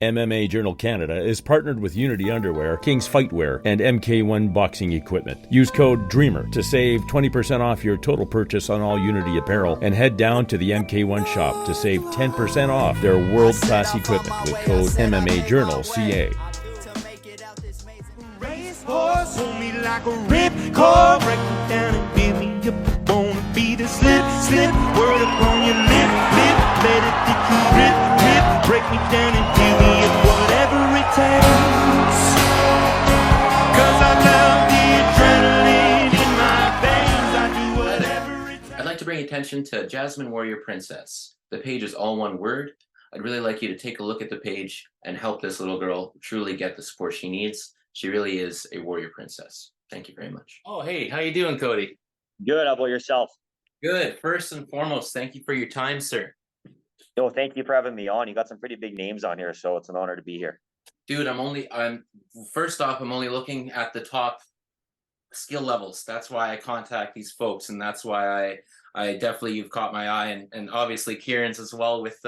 MMA Journal Canada is partnered with Unity Underwear, King's Fightwear, and MK1 boxing equipment. Use code DREAMER to save 20% off your total purchase on all Unity apparel, and head down to the MK1 shop to save 10% off their world-class equipment with code MMAJournalCA. Horse hold me like a ripcord, break me down and give me up. I wanna be the slip, word upon your lip, let it get you rip, break me down and give me up, whatever it takes. Cause I love the adrenaline in my veins, I do whatever it takes. I'd like to bring attention to Jasmine Warrior Princess. The page is all one word. I'd really like you to take a look at the page and help this little girl truly get the support she needs. She really is a warrior princess. Thank you very much. Oh, hey, how you doing, Cody? Good. How about yourself? Good. First and foremost, thank you for your time, sir. No, thank you for having me on. You got some pretty big names on here, so it's an honor to be here. Dude, first off, I'm only looking at the top skill levels. That's why I contact these folks, and that's why I definitely, you've caught my eye, and obviously Kieran's as well with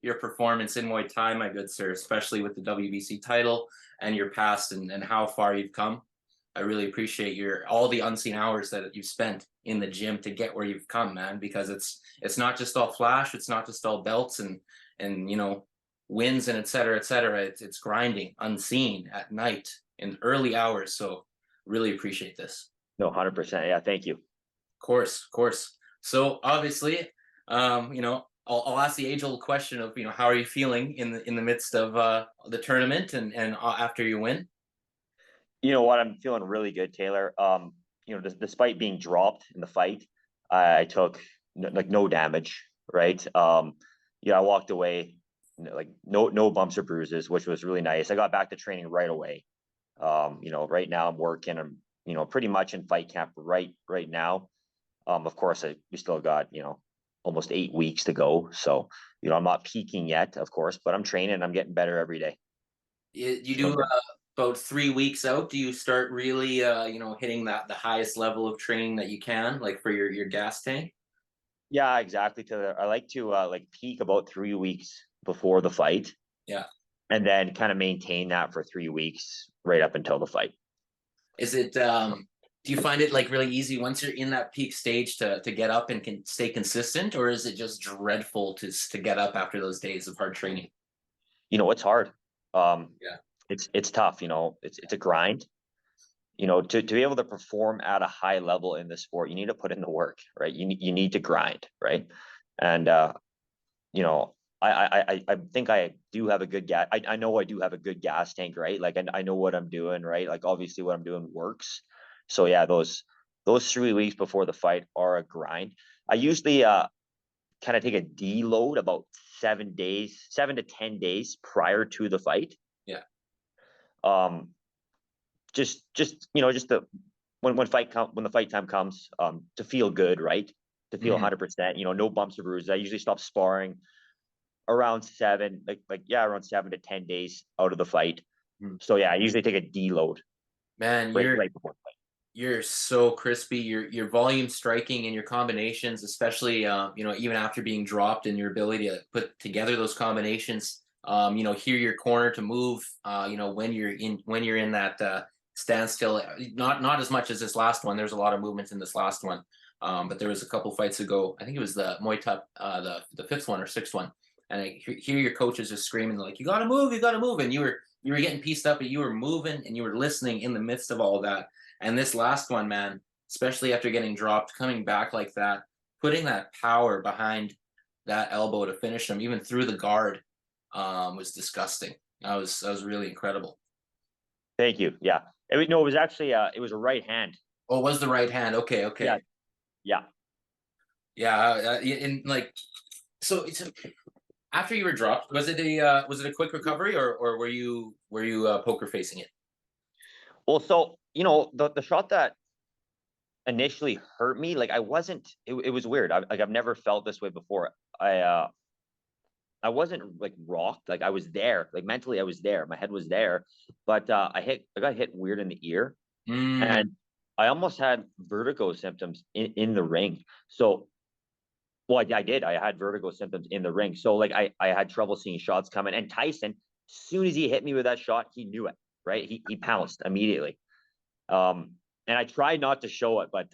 your performance in Muay Thai, my good sir, especially with the WBC title and your past and how far you've come. I really appreciate all the unseen hours that you've spent in the gym to get where you've come, man, because it's not just all flash, it's not just all belts and wins and et cetera, et cetera. It's grinding unseen at night in early hours. So really appreciate this. No, 100%. Yeah, thank you. Of course. So obviously, I'll ask the age-old question of, how are you feeling in the midst of the tournament and after you win? You know what? I'm feeling really good, Taylor. Despite being dropped in the fight, I took no damage, right? I walked away like no bumps or bruises, which was really nice. I got back to training right away. Right now I'm working. I'm pretty much in fight camp right now. Of course, we still got almost 8 weeks to go. So I'm not peaking yet, of course, but I'm training. I'm getting better every day. You do about 3 weeks out. Do you start really hitting the highest level of training that you can, like for your gas tank? Yeah, exactly. I like to peak about 3 weeks before the fight. Yeah. And then kind of maintain that for 3 weeks right up until the fight. Is it do you find it like really easy once you're in that peak stage to get up and can stay consistent, or is it just dreadful to get up after those days of hard training? It's hard. Yeah. It's tough, it's a grind. To be able to perform at a high level in the sport, you need to put in the work, right? You need to grind, right? And I think I do have a good gas. I know I do have a good gas tank, right? Like I know what I'm doing, right? Like obviously what I'm doing works. So yeah, those 3 weeks before the fight are a grind. I usually kind of take a deload about 7 to 10 days prior to the fight. Yeah. Just when the fight time comes, to feel good, right? To feel 100%, no bumps or bruises. I usually stop sparring around 7 to 10 days out of the fight. So yeah, I usually take a deload. Man, right before the fight. You're so crispy. Your volume striking and your combinations, especially even after being dropped, and your ability to put together those combinations. Hear your corner to move. When you're in that standstill. Not as much as this last one. There's a lot of movement in this last one. But there was a couple fights ago. I think it was the Muay Thai, the fifth one or sixth one. And I hear your coaches just screaming like, "You gotta move, and you were getting pieced up, but you were moving and you were listening in the midst of all of that. And this last one, man, especially after getting dropped, coming back like that, putting that power behind that elbow to finish him, even through the guard, was disgusting. That was really incredible. Thank you. Yeah. It was actually it was a right hand. Oh, it was the right hand. Okay. Yeah. So it's after you were dropped, was it a quick recovery, or were you poker facing it? Well, so the shot that initially hurt me, like I wasn't. It was weird. I've never felt this way before. I wasn't like rocked. Like I was there. Like mentally, I was there. My head was there, but I got hit weird in the ear, and I almost had vertigo symptoms in the ring. So, well, I did. I had vertigo symptoms in the ring. So, like I had trouble seeing shots coming. And Tyson, soon as he hit me with that shot, he knew it, right? He pounced immediately. And I tried not to show it, but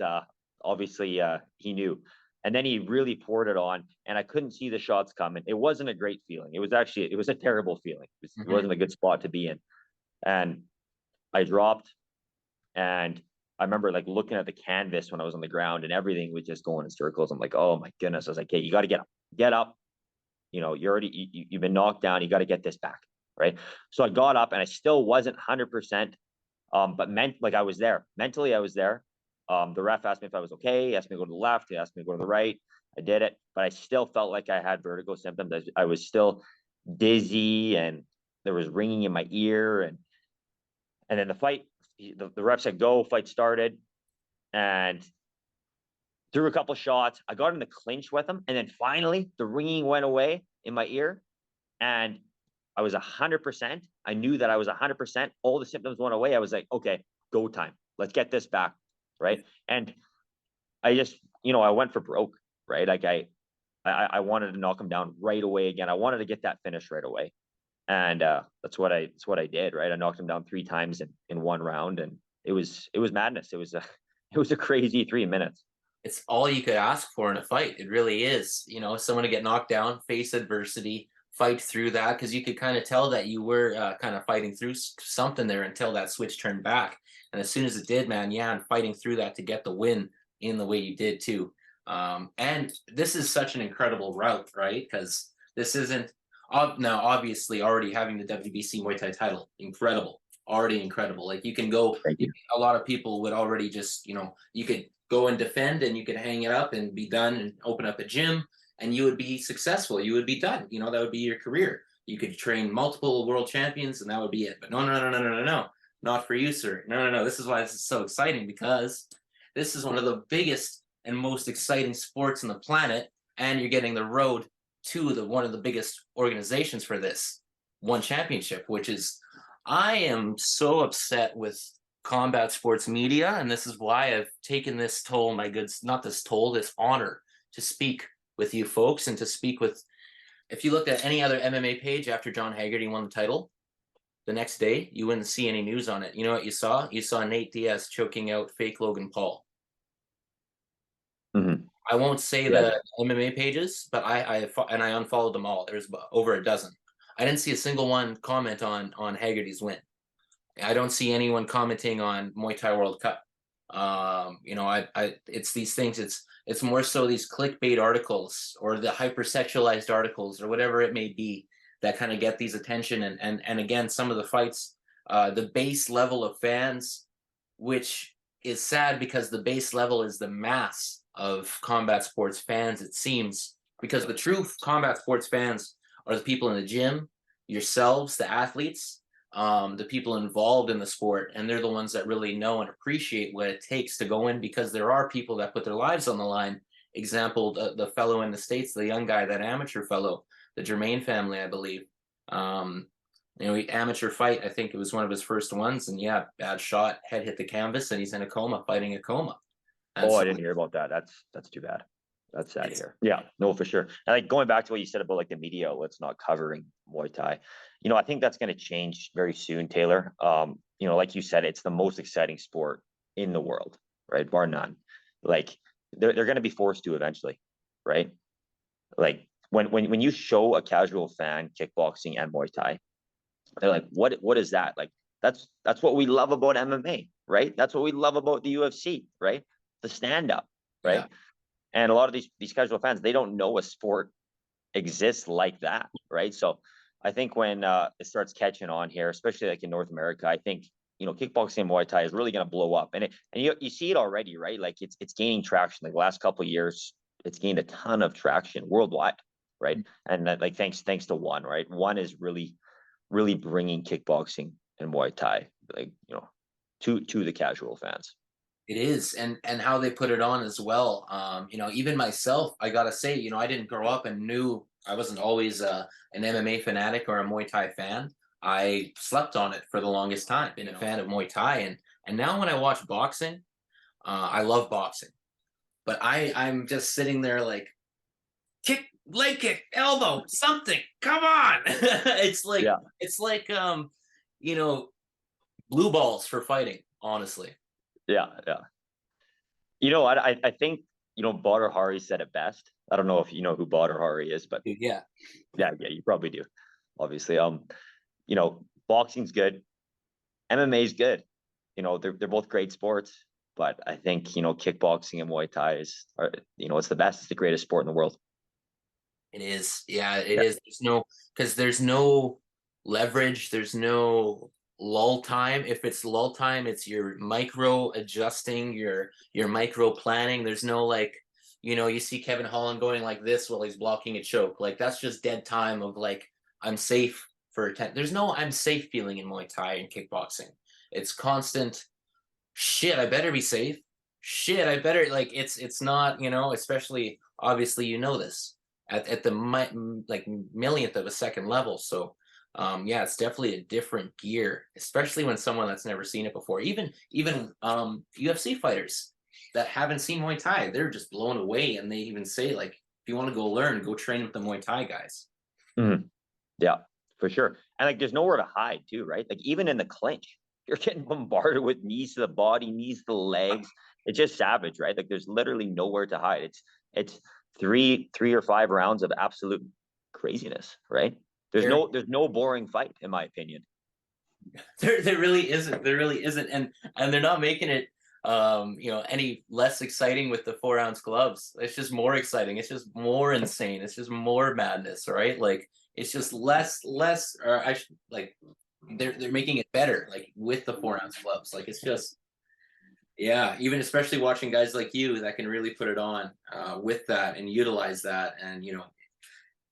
obviously he knew. And then he really poured it on, and I couldn't see the shots coming. It wasn't a great feeling. It was a terrible feeling. It wasn't a good spot to be in. And I dropped, and I remember like looking at the canvas when I was on the ground, and everything was just going in circles. I'm like, oh my goodness. I was like, hey, you got to get up. You know, you've been knocked down. You got to get this back, right? So I got up, and I still wasn't 100%. But I was there. Mentally, I was there. The ref asked me if I was okay. He asked me to go to the left. He asked me to go to the right. I did it, but I still felt like I had vertigo symptoms. I was still dizzy, and there was ringing in my ear. And then the fight, the ref said, go, fight started. And threw a couple shots. I got in the clinch with him. And then finally the ringing went away in my ear. And I was 100%. I knew that I was 100%. All the symptoms went away. I was like, okay, go time. Let's get this back. Right. And I just, I went for broke. Right. Like I wanted to knock him down right away again. I wanted to get that finish right away. And that's what I did. Right. I knocked him down 3 times in one round, and it was madness. It was a crazy 3 minutes. It's all you could ask for in a fight. It really is. Someone to get knocked down, face adversity, fight through that, because you could kind of tell that you were kind of fighting through something there until that switch turned back. And as soon as it did, man, yeah, and fighting through that to get the win in the way you did too. And this is such an incredible route, right? Because this isn't now obviously already having the WBC Muay Thai title, already incredible. Like you can go, a lot of people would already just, you could go and defend, and you could hang it up and be done and open up a gym, and you would be successful. You would be done. That would be your career. You could train multiple world champions, and that would be it. But no. Not for you, sir. No. This is why this is so exciting, because this is one of the biggest and most exciting sports on the planet, and you're getting the road to one of the biggest organizations for this, one championship, which is, I am so upset with combat sports media, and this is why I've taken this this honor to speak with you folks, and to speak with, if you looked at any other MMA page after John Haggerty won the title, the next day you wouldn't see any news on it. You know what you saw? You saw Nate Diaz choking out fake Logan Paul. I won't say the MMA pages, but I unfollowed them all. There's over a dozen. I didn't see a single one comment on Haggerty's win. I don't see anyone commenting on Muay Thai World Cup. It's these things. It's more so these clickbait articles, or the hypersexualized articles, or whatever it may be, that kind of get these attention. And again, some of the fights, the base level of fans, which is sad, because the base level is the mass of combat sports fans, it seems, because the true combat sports fans are the people in the gym, yourselves, the athletes, the people involved in the sport, and they're the ones that really know and appreciate what it takes to go in, because there are people that put their lives on the line. Example, the fellow in the States, the young guy, that amateur fellow, the Jerome family, I believe. Amateur fight, I think it was one of his first ones, and yeah, bad shot, head hit the canvas, and he's in a coma, fighting a coma. And I didn't hear about that. That's too bad. That's sad here. Yeah, no, for sure. And like going back to what you said about like the media outlets not covering Muay Thai, I think that's going to change very soon, Taylor. Like you said, it's the most exciting sport in the world, right? Bar none. Like they're going to be forced to eventually, right? Like when you show a casual fan kickboxing and Muay Thai, they're like, what is that? Like that's what we love about MMA, right? That's what we love about the UFC, right? The stand up, right? Yeah. And a lot of these casual fans, they don't know a sport exists like that, right? So I think when it starts catching on here, especially like in North America, I think kickboxing and Muay Thai is really going to blow up, and you see it already, right? Like it's gaining traction. Like the last couple of years, it's gained a ton of traction worldwide, right? Mm-hmm. And like thanks to One, right? One is really bringing kickboxing and Muay Thai, like to the casual fans. It is, and how they put it on as well. Even myself, I gotta say, I didn't grow up and knew, I wasn't always an MMA fanatic or a Muay Thai fan. I slept on it for the longest time, been a fan of Muay Thai, and now when I watch boxing, I love boxing, but I'm just sitting there like, kick leg kick, elbow, something. Come on. it's like Yeah. it's like you know, blue balls for fighting, honestly. Yeah. You know what? I think, Badr Hari said it best. I don't know if you know who Badr Hari is, but Yeah. yeah, you probably do. Obviously. Boxing's good. MMA is good. They're both great sports, but I think, kickboxing and Muay Thai it's the best. It's the greatest sport in the world. It is. Yeah, it Yeah. is. There's no leverage. There's no lull time. If it's lull time, it's your micro adjusting, your micro planning. There's no like, you see Kevin Holland going like this while he's blocking a choke. Like that's just dead time of like, I'm safe for a 10. There's no I'm safe feeling in Muay Thai and kickboxing. It's constant shit, I better be safe. Shit, I better like it's not, especially obviously this at the like millionth of a second level. So yeah, it's definitely a different gear, especially when someone that's never seen it before. Even UFC fighters that haven't seen Muay Thai, they're just blown away, and they even say like, if you want to go learn, go train with the Muay Thai guys. Mhm. Yeah, for sure. And like, there's nowhere to hide too, right? Like even in the clinch, you're getting bombarded with knees to the body, knees to the legs. It's just savage, right? Like there's literally nowhere to hide. It's three or five rounds of absolute craziness, right? There's no boring fight, in my opinion. There really isn't. There really isn't, and they're not making it any less exciting with the 4-ounce gloves. It's just more exciting. It's just more insane. It's just more madness, right? Like it's just less, or I should like they're making it better, like with the 4-ounce gloves. Like it's just yeah, even especially watching guys like you that can really put it on with that and utilize that, and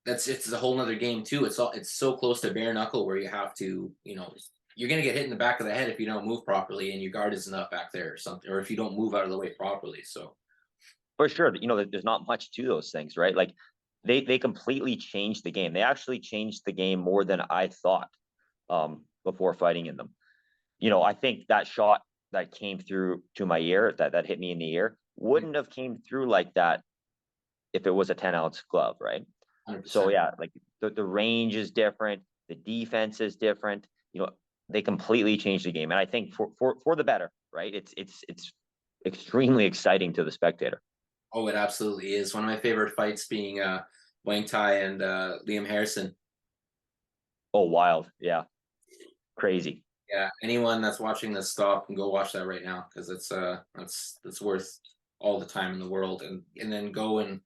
it's a whole nother game too. It's so close to bare knuckle where you have to, you're gonna get hit in the back of the head if you don't move properly and your guard isn't up back there or something, or if you don't move out of the way properly. So For sure, there's not much to those things, right? Like they completely changed the game. They actually changed the game more than I thought before fighting in them. I think that shot that came through to my ear, that hit me in the ear, wouldn't have came through like that if it was a 10-ounce glove, right? 100%. So yeah, like the range is different, the defense is different. They completely changed the game, and I think for the better, right? It's extremely exciting to the spectator. Oh, it absolutely is. One of my favorite fights being Wang Tai and Liam Harrison. Oh, wild, yeah, crazy. Yeah, anyone that's watching this, stop and go watch that right now, because it's that's worth all the time in the world, and then go and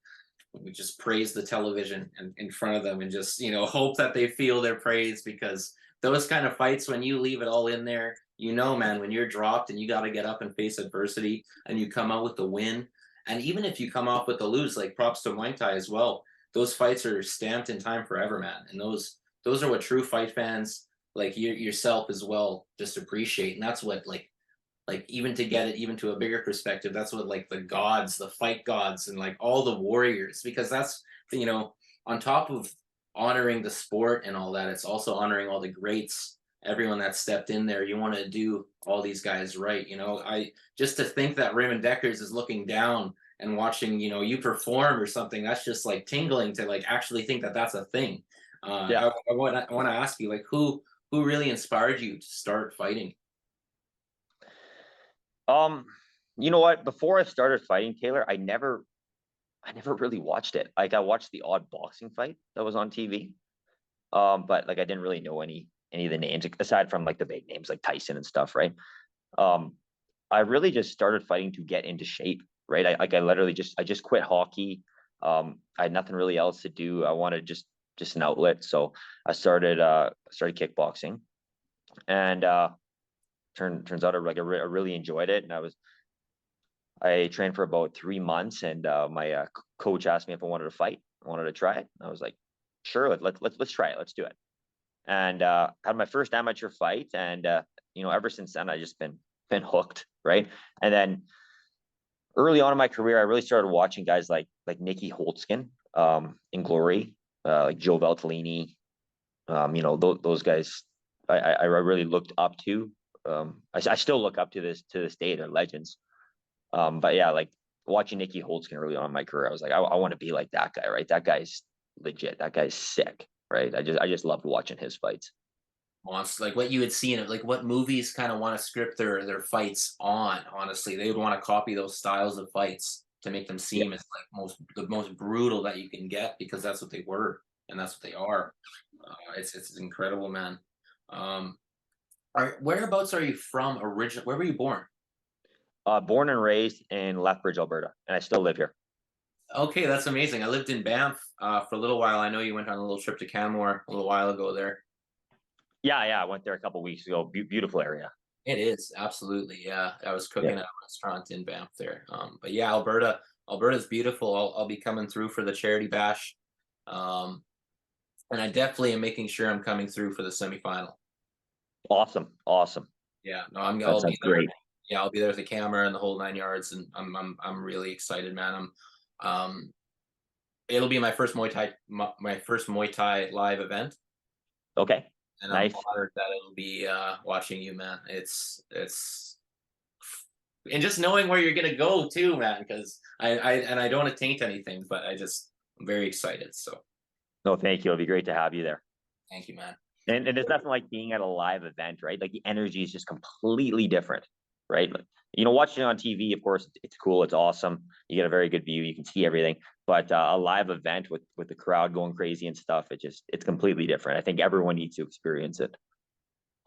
we just praise the television in front of them, and just hope that they feel their praise, because those kind of fights, when you leave it all in there, man, when you're dropped and you got to get up and face adversity and you come out with the win, and even if you come off with the lose, like props to Muay Thai as well, those fights are stamped in time forever, man, and those are what true fight fans like yourself as well just appreciate. And that's what like even to get it even to a bigger perspective, that's what like the gods, the fight gods, and like all the warriors, because that's on top of honoring the sport and all that, it's also honoring all the greats, everyone that stepped in there. You want to do all these guys right. I just to think that Raymond Deckers is looking down and watching you perform or something, that's just like tingling to like actually think that that's a thing. Yeah. I want to ask you, like, who really inspired you to start fighting? You know what? Before I started fighting, Taylor, I never really watched it. Like I watched the odd boxing fight that was on TV. But like I didn't really know any of the names aside from like the big names like Tyson and stuff, right? Um, I really just started fighting to get into shape, right? I literally just quit hockey. I had nothing really else to do. I wanted just an outlet, so I started kickboxing, and turns out I really enjoyed it, and I trained for about 3 months, and my coach asked me if I wanted to fight. I wanted to try it. I was like, sure, let's try it. Let's do it. And had my first amateur fight, and ever since then I just been hooked, right? And then early on in my career, I really started watching guys like Nicky Holtzkin in Glory, like Joe Valtellini, those guys I really looked up to. I still look up to this day. They're legends. But yeah, like watching Nicky Holtzkin early on in my career, I was like, I want to be like that guy, right? That guy's legit. That guy's sick, right? I just loved watching his fights. Monster, like what you would see in it, like what movies kind of want to script their fights on. Honestly, they would want to copy those styles of fights to make them Yeah. seem as like the most brutal that you can get, because that's what they were and that's what they are. It's incredible, man. Whereabouts are you from originally? Where were you born? Born and raised in Lethbridge, Alberta, and I still live here. Okay, that's amazing. I lived in Banff for a little while. I know you went on a little trip to Canmore a little while ago there. Yeah, I went there a couple weeks ago. Beautiful area. It is, absolutely. Yeah. I was cooking Yeah. at a restaurant in Banff there. But yeah, Alberta's beautiful. I'll be coming through for the charity bash. And I definitely am making sure I'm coming through for the semifinal. Awesome. Yeah, no, That I'll be sounds there. great. Yeah, I'll be there with the camera and the whole 9 yards, and I'm really excited, man. It'll be my first my first Muay Thai live event. Okay. And Nice. I'm honored that it'll be watching you, man. It's and just knowing where you're gonna go too, man. Because I don't want to taint anything, but I'm very excited. So No, thank you. It'll be great to have you there. thank you, man. And there's nothing like being at a live event, right? Like the energy is just completely different, right? Like, watching it on TV, of course, it's cool, it's awesome. You get a very good view, you can see everything. But a live event with the crowd going crazy and stuff, it's completely different. I think everyone needs to experience it.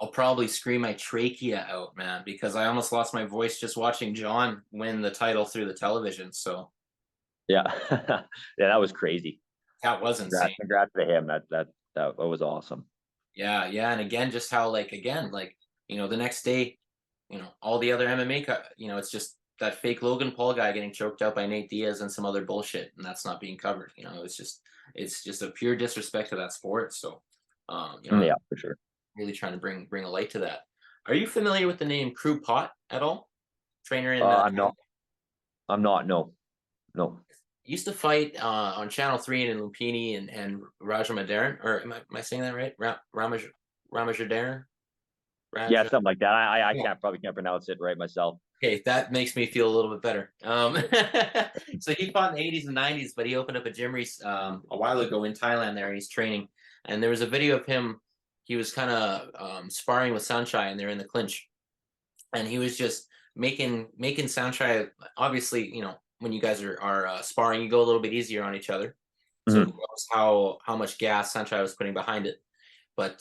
I'll probably scream my trachea out, man, because I almost lost my voice just watching John win the title through the television. So Yeah, yeah, that was crazy. that was insane. Congrats to him. That was awesome. Yeah, and again, just how the next day, all the other MMA, it's just that fake Logan Paul guy getting choked out by Nate Diaz and some other bullshit, and that's not being covered. It's just a pure disrespect to that sport. So, Yeah, for sure. really trying to bring a light to that. Are you familiar with the name Crew Pot at all? Trainer in I'm not. No. used to fight on Channel 3 in Lupini and Rajamadaran, or am I saying that right? Ramajadaran? Yeah, something like that. I probably can't pronounce it right myself. Okay, that makes me feel a little bit better. So he fought in the 80s and 90s, but he opened up a gym a while ago in Thailand there, and he's training. And there was a video of him. He was kind of sparring with Sanchai, and they're in the clinch. And he was just making Sanchai, obviously, when you guys are sparring, you go a little bit easier on each other. So he knows how much gas Sanchai was putting behind it. But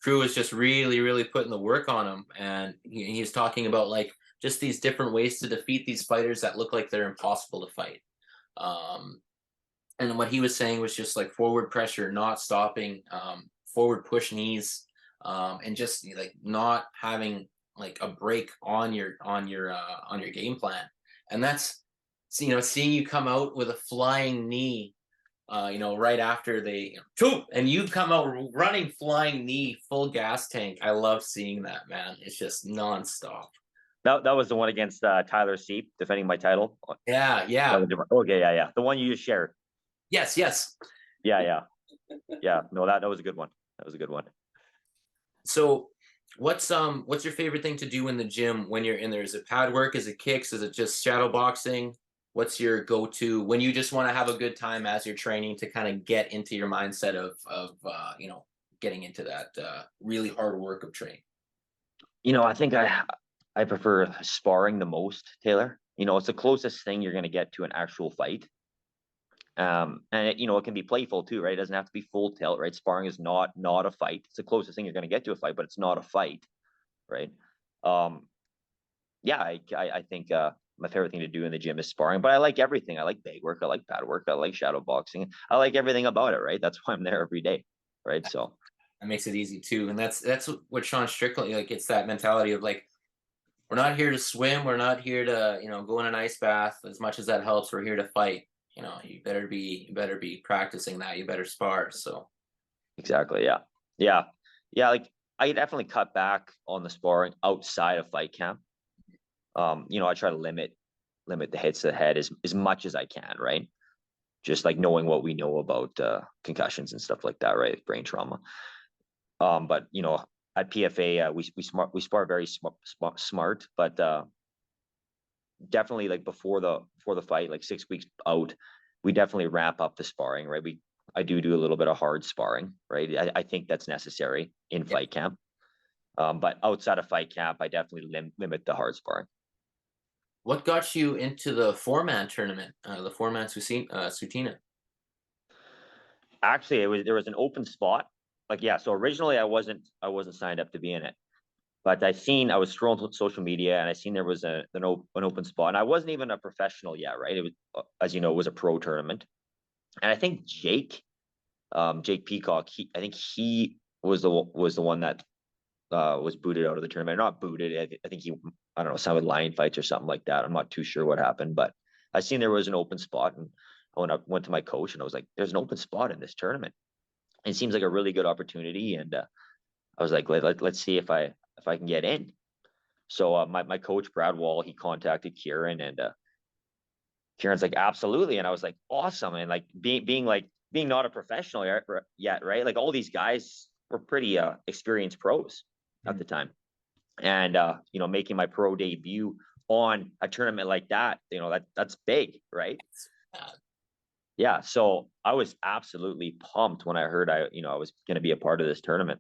Crew was just really, really putting the work on him. And he was talking about just these different ways to defeat these fighters that look like they're impossible to fight. And what he was saying was just forward pressure, not stopping, forward push knees, and just not having a break on your game plan. And that's seeing you come out with a flying knee, right after they and you come out running flying knee, full gas tank. I love seeing that, man. It's just nonstop. That was the one against Tyler Seep defending my title. Yeah. Okay, yeah. The one you just shared. Yes. Yeah. No, that was a good one. So what's your favorite thing to do in the gym when you're in there? Is it pad work? Is it kicks? Is it just shadow boxing? What's your go-to when you just want to have a good time as you're training to kind of get into your mindset of getting into that really hard work of training? I think I prefer sparring the most, Taylor. It's the closest thing you're going to get to an actual fight. And it can be playful too, right? It doesn't have to be full tilt, right? Sparring is not a fight. It's the closest thing you're going to get to a fight, but it's not a fight, right? Yeah, I think my favorite thing to do in the gym is sparring, but I like everything. I like bag work, I like pad work, I like shadow boxing. I like everything about it, right? That's why I'm there every day, right? So that makes it easy too, and that's what Sean Strickland it's that mentality of we're not here to swim, we're not here to go in an ice bath. As much as that helps, we're here to fight. You better be practicing that. You better spar. So exactly, yeah. I definitely cut back on the sparring outside of fight camp. I try to limit the hits to the head as much as I can, right? Just knowing what we know about concussions and stuff like that, right? Brain trauma. But at PFA, we spar very smart, but definitely before the fight, 6 weeks out, we definitely ramp up the sparring, right? I do a little bit of hard sparring, right? I think that's necessary in fight camp. But outside of fight camp, I definitely limit the hard sparring. What got you into the 4-man tournament, the 4-man Sutina? Actually, there was an open spot. Like, yeah, so originally I wasn't signed up to be in it. But I was scrolling through social media and I seen there was an open spot. And I wasn't even a professional yet, right? It was, as you know, it was a pro tournament. And I think Jake Peacock, I think he was the one that was booted out of the tournament. Not booted. I think I don't know, signed with Lion Fights or something like that. I'm not too sure what happened, but I seen there was an open spot, and I went to my coach and I was like, "There's an open spot in this tournament. It seems like a really good opportunity." And I was like, let's see if I can get in. So my coach Brad Wall, he contacted Kieran, and Kieran's like, absolutely. And I was like, awesome. And like being not a professional yet, right? Like all these guys were pretty experienced pros at the time. And making my pro debut on a tournament like that, that's big, right? Yeah. So I was absolutely pumped when I heard I was going to be a part of this tournament.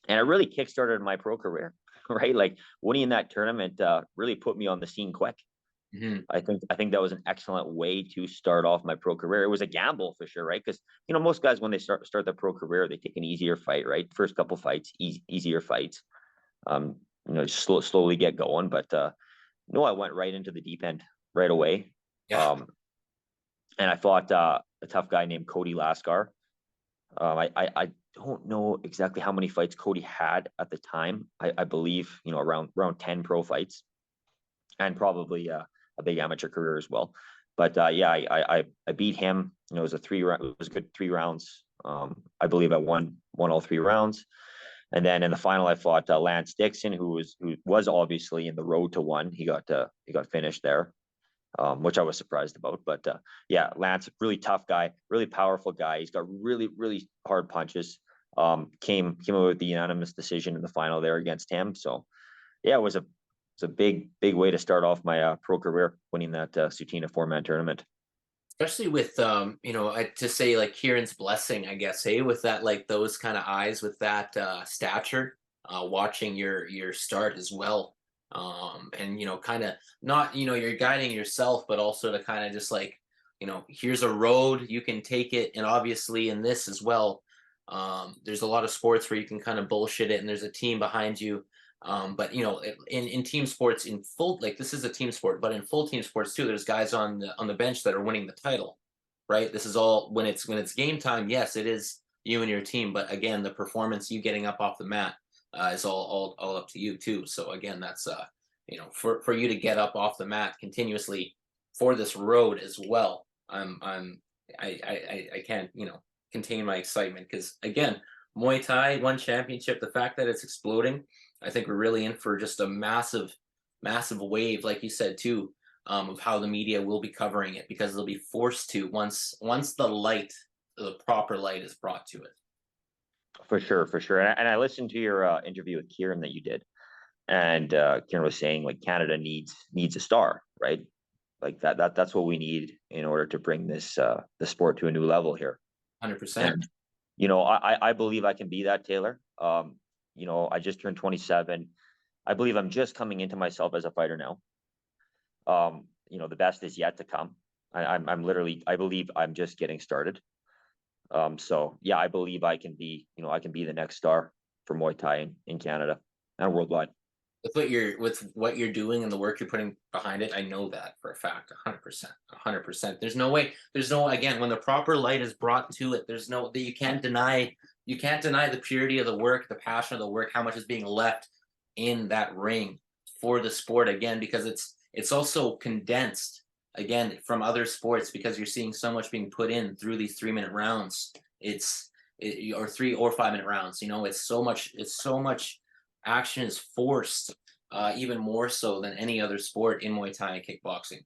And it really kickstarted my pro career, right? Like winning that tournament really put me on the scene quick. Mm-hmm. I think that was an excellent way to start off my pro career. It was a gamble for sure, right? Because most guys when they start their pro career, they take an easier fight, right? First couple fights, easier fights. Just slowly get going. But no, I went right into the deep end right away. Yeah. And I fought a tough guy named Cody Laskar. I don't know exactly how many fights Cody had at the time. I believe around 10 pro fights, and probably a big amateur career as well. But yeah, I beat him. It was a good 3 rounds. I believe I won all 3 rounds. And then in the final, I fought Lance Dixon, who was obviously in the road to 1. He got finished there, which I was surprised about. But yeah, Lance, really tough guy, really powerful guy. He's got really, really hard punches. Came away with the unanimous decision in the final there against him. So yeah, it was a big way to start off my pro career, winning that Sutina 4-man tournament. Especially with to say like Kieran's blessing, I guess, with that, like those kind of eyes, with that stature, watching your start as well. And kind of not, you're guiding yourself, but also to kind of just like, here's a road, you can take it. And obviously in this as well, there's a lot of sports where you can kind of bullshit it and there's a team behind you. But in team sports, in full, like this is a team sport, but in full team sports too, there's guys on the bench that are winning the title, right? This is all when it's game time. Yes, it is you and your team, but again, the performance, you getting up off the mat, is all up to you too. So again, that's for you to get up off the mat continuously for this road as well. I can't contain my excitement, because again, Muay Thai 1 championship, the fact that it's exploding, I think we're really in for just a massive wave, like you said too, of how the media will be covering it, because they'll be forced to once the proper light is brought to it. For sure. And I listened to your interview with Kieran that you did, and Kieran was saying like Canada needs a star, right? Like that's what we need in order to bring this the sport to a new level here. 100%. I believe I can be that, Taylor. I just turned 27. I believe I'm just coming into myself as a fighter now. The best is yet to come. I believe I'm just getting started. So yeah, I believe I can be the next star for Muay Thai in Canada and worldwide. With what you're doing and the work you're putting behind it, I know that for a fact, 100%. There's no again, when the proper light is brought to it, you can't deny the purity of the work, the passion of the work, how much is being left in that ring for the sport, again, because it's also condensed again from other sports, because you're seeing so much being put in through these 3-minute rounds. Or 3 or 5-minute rounds. It's so much action is forced, even more so than any other sport in Muay Thai and kickboxing,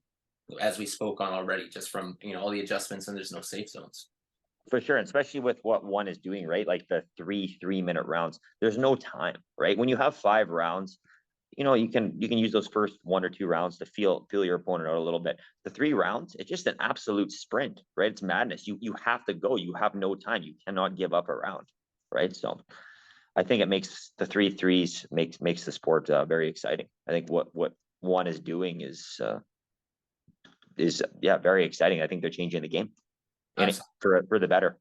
as we spoke on already, just from all the adjustments, and there's no safe zones. For sure, and especially with what one is doing, right? Like the 3-minute rounds, there's no time, right? When you have 5 rounds, you can use those first 1 or 2 rounds to feel your opponent out a little bit. The 3 rounds, it's just an absolute sprint, right? It's madness. You have to go. You have no time. You cannot give up a round, right? So I think it makes the 3 threes makes the sport very exciting. I think what one is doing is very exciting. I think they're changing the game, and for the better.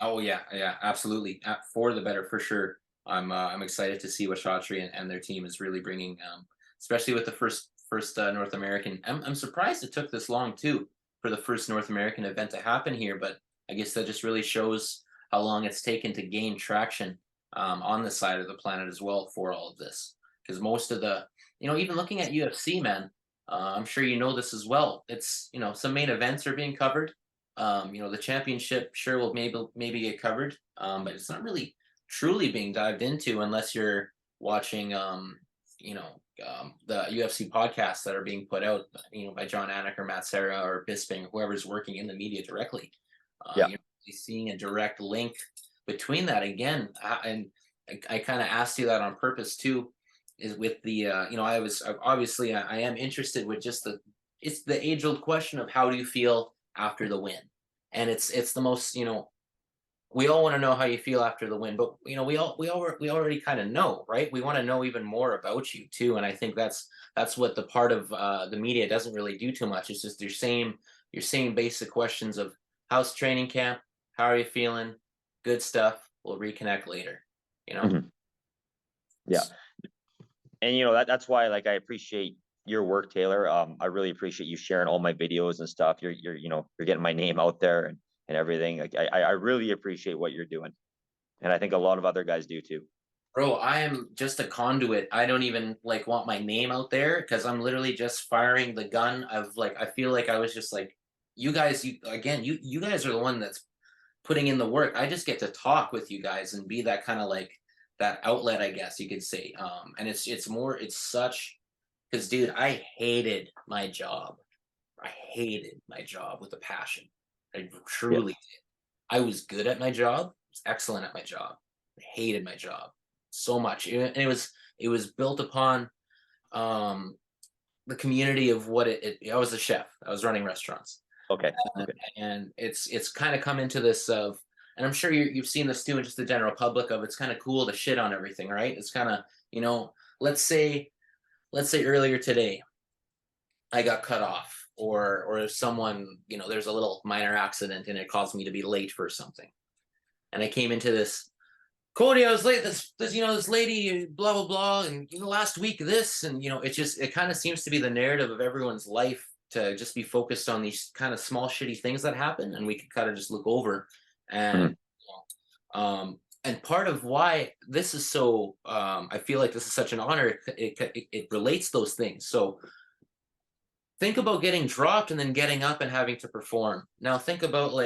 Oh yeah, absolutely. For the better, for sure. I'm excited to see what Chaudhry and their team is really bringing, especially with the first North American. I'm surprised it took this long too for the first North American event to happen here, but I guess that just really shows how long it's taken to gain traction on this side of the planet as well for all of this. Because most of the, even looking at UFC, man, I'm sure you know this as well. It's some main events are being covered. The championship sure will maybe get covered, but it's not really truly being dived into unless you're watching the UFC podcasts that are being put out, by John Anik or Matt Serra or Bisping, whoever's working in the media directly. You're seeing a direct link between that again. And I kind of asked you that on purpose too, is with the, I am interested with just it's the age old question of how do you feel after the win? And it's the most, we all want to know how you feel after the win, but we already kind of know, right? We want to know even more about you too. And I think that's what the part of the media doesn't really do too much. It's just your same basic questions of how's training camp? How are you feeling? Good stuff. We'll reconnect later, Mm-hmm. Yeah. And that's why, like, I appreciate your work, Taylor. I really appreciate you sharing all my videos and stuff. You're getting my name out there and everything. Like, I really appreciate what you're doing. And I think a lot of other guys do too. Bro, I am just a conduit. I don't even want my name out there because I'm literally just firing the gun of I feel like I was just you guys, you guys are the one that's putting in the work. I just get to talk with you guys and be that kind of that outlet, I guess you could say. And it's such, because dude, I hated my job. I hated my job with a passion. I truly did. I was good at my job. I was excellent at my job. I hated my job so much. And it was built upon the community of what I was a chef. I was running restaurants. Okay. And it's kind of come into this of, and I'm sure you've seen this too in just the general public of, it's kind of cool to shit on everything, right? It's kind of, let's say earlier today I got cut off, or someone, there's a little minor accident and it caused me to be late for something. And I came into this, Cody, I was late. This lady, blah, blah, blah. And, last week this, and, it kind of seems to be the narrative of everyone's life to just be focused on these kind of small, shitty things that happen. And we could kind of just look over and, and part of why this is so, I feel like this is such an honor. It relates those things. So think about getting dropped and then getting up and having to perform. Now think about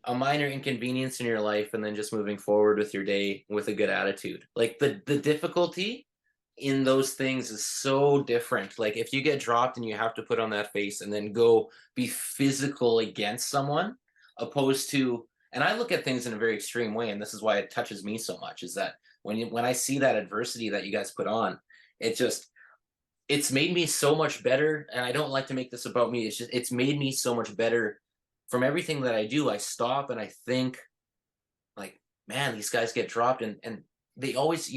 a minor inconvenience in your life and then just moving forward with your day with a good attitude. The difficulty in those things is so different. If you get dropped and you have to put on that face and then go be physical against someone, opposed to, and I look at things in a very extreme way, and this is why it touches me so much, is that when I see that adversity that you guys put on, it's made me so much better. And I don't like to make this about me. It's made me so much better. From everything that I do, I stop and I think, man, these guys get dropped, and they always,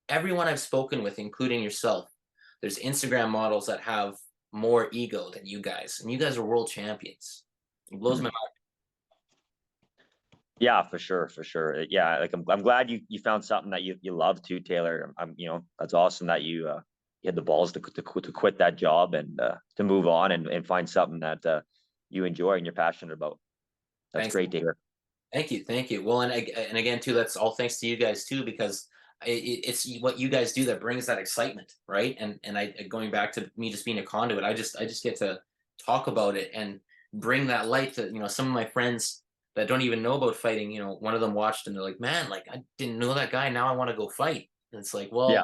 everyone I've spoken with, including yourself, there's Instagram models that have more ego than you guys, and you guys are world champions. It blows my mind. Yeah, for sure. Yeah, I'm glad you found something that you love too, Taylor. That's awesome that you had the balls to quit that job and to move on and find something that you enjoy and you're passionate about. That's Thanks. Great to hear. Thank you. Well, and again too, that's all thanks to you guys too, because it's what you guys do that brings that excitement, right? And I, going back to me just being a conduit, I just get to talk about it and bring that light to some of my friends that don't even know about fighting. One of them watched and they're like, man, I didn't know that guy, now I want to go fight. And it's well, yeah,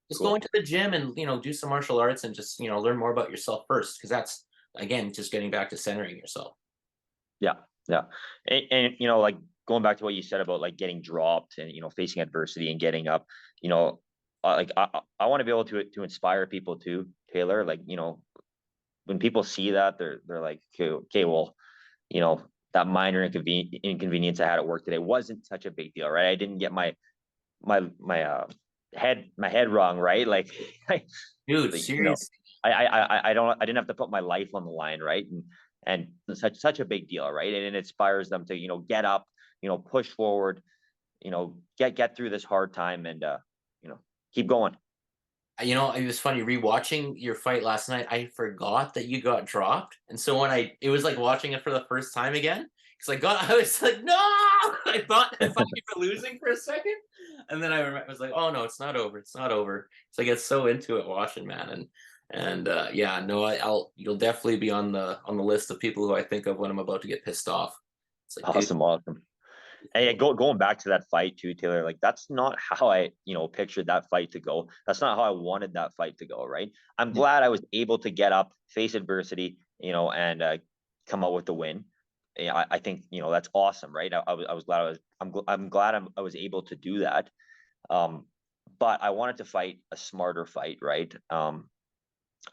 just go into the gym and do some martial arts and just learn more about yourself first, because that's, again, just getting back to centering yourself. Yeah. And going back to what you said about getting dropped and facing adversity and getting up, like I want to be able to inspire people too, Taylor. Like, when people see that, they're like, okay, well, that minor inconvenience I had at work today wasn't such a big deal, right? I didn't get my head wrong, right? Like, Dude, you know, seriously. I didn't have to put my life on the line, right? And such a big deal, right? And it inspires them to, get up, push forward, get through this hard time, and keep going. It was funny rewatching your fight last night. I forgot that you got dropped, and so it was like watching it for the first time again. Because I was like, no, I thought you were losing for a second, and then I was like, oh no, it's not over, it's not over. So I get so into it watching, man, and yeah, no, you'll definitely be on the list of people who I think of when I'm about to get pissed off. It's like, Awesome, awesome. Hey, going back to that fight too, Taylor, like that's not how I, pictured that fight to go. That's not how I wanted that fight to go, right? I'm glad I was able to get up, face adversity, and come out with the win. Yeah, I think, that's awesome, right? I was glad I'm glad I was able to do that. But I wanted to fight a smarter fight, right? I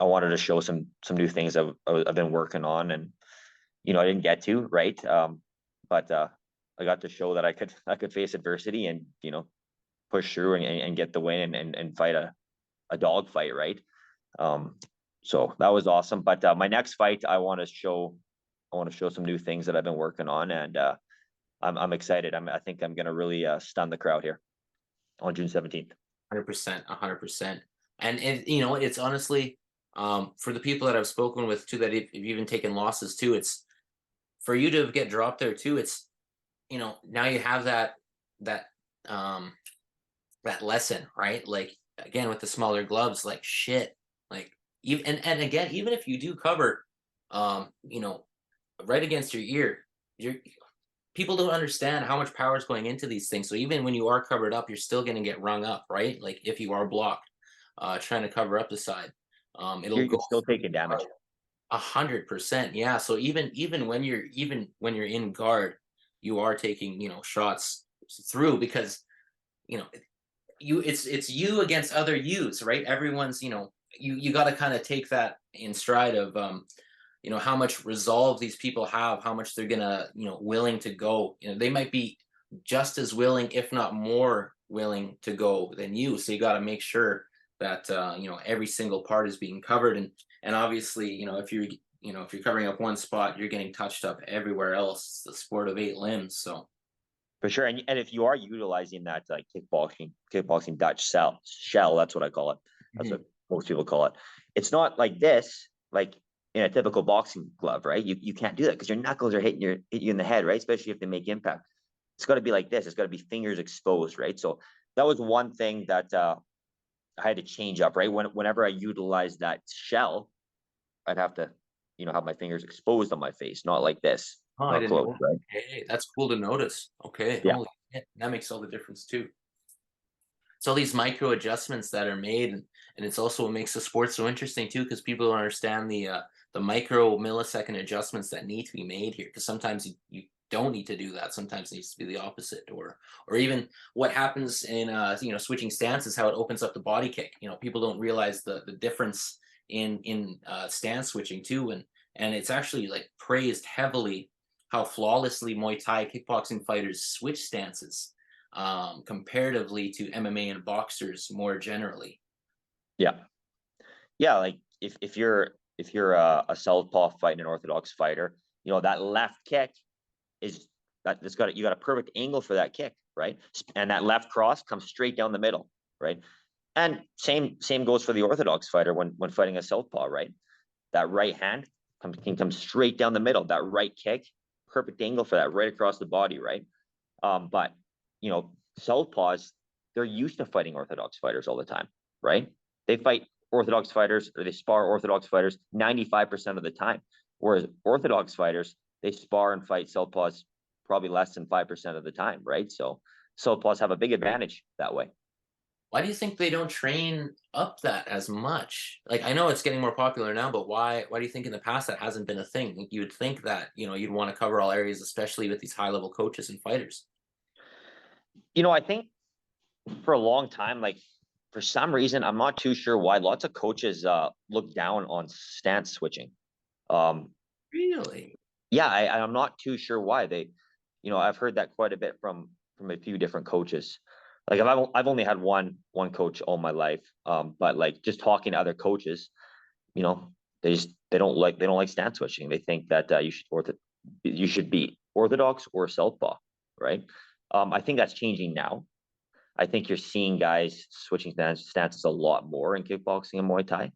wanted to show some new things I've been working on, and I didn't get to, right? But I got to show that I could face adversity and push through and get the win and fight a dog fight, right? So that was awesome. But my next fight, I want to show some new things that I've been working on, and I'm excited. I think I'm gonna really stun the crowd here on June 17th. 100%, 100%. And it's honestly, for the people that I've spoken with too, that have even taken losses too, it's for you to get dropped there too. It's now you have that lesson, right? Like, again, with the smaller gloves, like, shit, like, even and again, even if you do cover, right against your ear, people don't understand how much power is going into these things. So even when you are covered up, you're still going to get rung up, right? Like, if you are blocked, trying to cover up the side, it'll go You're still taking damage. 100%. Yeah. So even when you're in guard, you are taking shots through, because it's you against other yous, right? Everyone's you got to kind of take that in stride of how much resolve these people have, how much they're gonna willing to go. They might be just as willing, if not more willing, to go than you. So you got to make sure that every single part is being covered, and obviously if you're covering up one spot, you're getting touched up everywhere else. It's the sport of 8 limbs. So For sure. And if you are utilizing that kickboxing Dutch shell, that's what I call it. That's what most people call it. It's not like this, like in a typical boxing glove, right? You can't do that because your knuckles are hitting you in the head, right? Especially if they make impact. It's got to be like this. It's got to be fingers exposed, right? So that was one thing that I had to change up, right? Whenever I utilized that shell, I'd have to, have my fingers exposed on my face, not like this. oh, I Not didn't close, know. right? Hey, that's cool to notice. Okay, Yeah. holy shit, that makes all the difference too. It's all these micro adjustments that are made, and it's also what makes the sport so interesting too, because people don't understand the micro millisecond adjustments that need to be made here. Because sometimes you don't need to do that. Sometimes it needs to be the opposite, or even what happens in switching stances, how it opens up the body kick. People don't realize the difference in stance switching too, and it's actually like praised heavily how flawlessly Muay Thai kickboxing fighters switch stances, comparatively to MMA and boxers more generally. Yeah. Like if you're a southpaw fighting an orthodox fighter, that left kick is you got a perfect angle for that kick, right? And that left cross comes straight down the middle, right? And same goes for the orthodox fighter when fighting a southpaw, right? That right hand can come straight down the middle. That right kick, perfect angle for that, right across the body, right? But southpaws, they're used to fighting orthodox fighters all the time, right? They fight orthodox fighters, or they spar orthodox fighters 95% of the time. Whereas orthodox fighters, they spar and fight southpaws probably less than 5% of the time, right? So southpaws have a big advantage that way. Why do you think they don't train up that as much? Like, I know it's getting more popular now, but why do you think in the past that hasn't been a thing? You would think that, you'd want to cover all areas, especially with these high-level coaches and fighters. I think for a long time, like for some reason, I'm not too sure why, lots of coaches look down on stance switching. Really? Yeah, I'm not too sure why. I've heard that quite a bit from a few different coaches. Like I've only had one coach all my life, but like just talking to other coaches, they don't like stance switching. They think that you should be orthodox or southpaw, right? I think that's changing now. I think you're seeing guys switching stances a lot more in kickboxing and Muay Thai,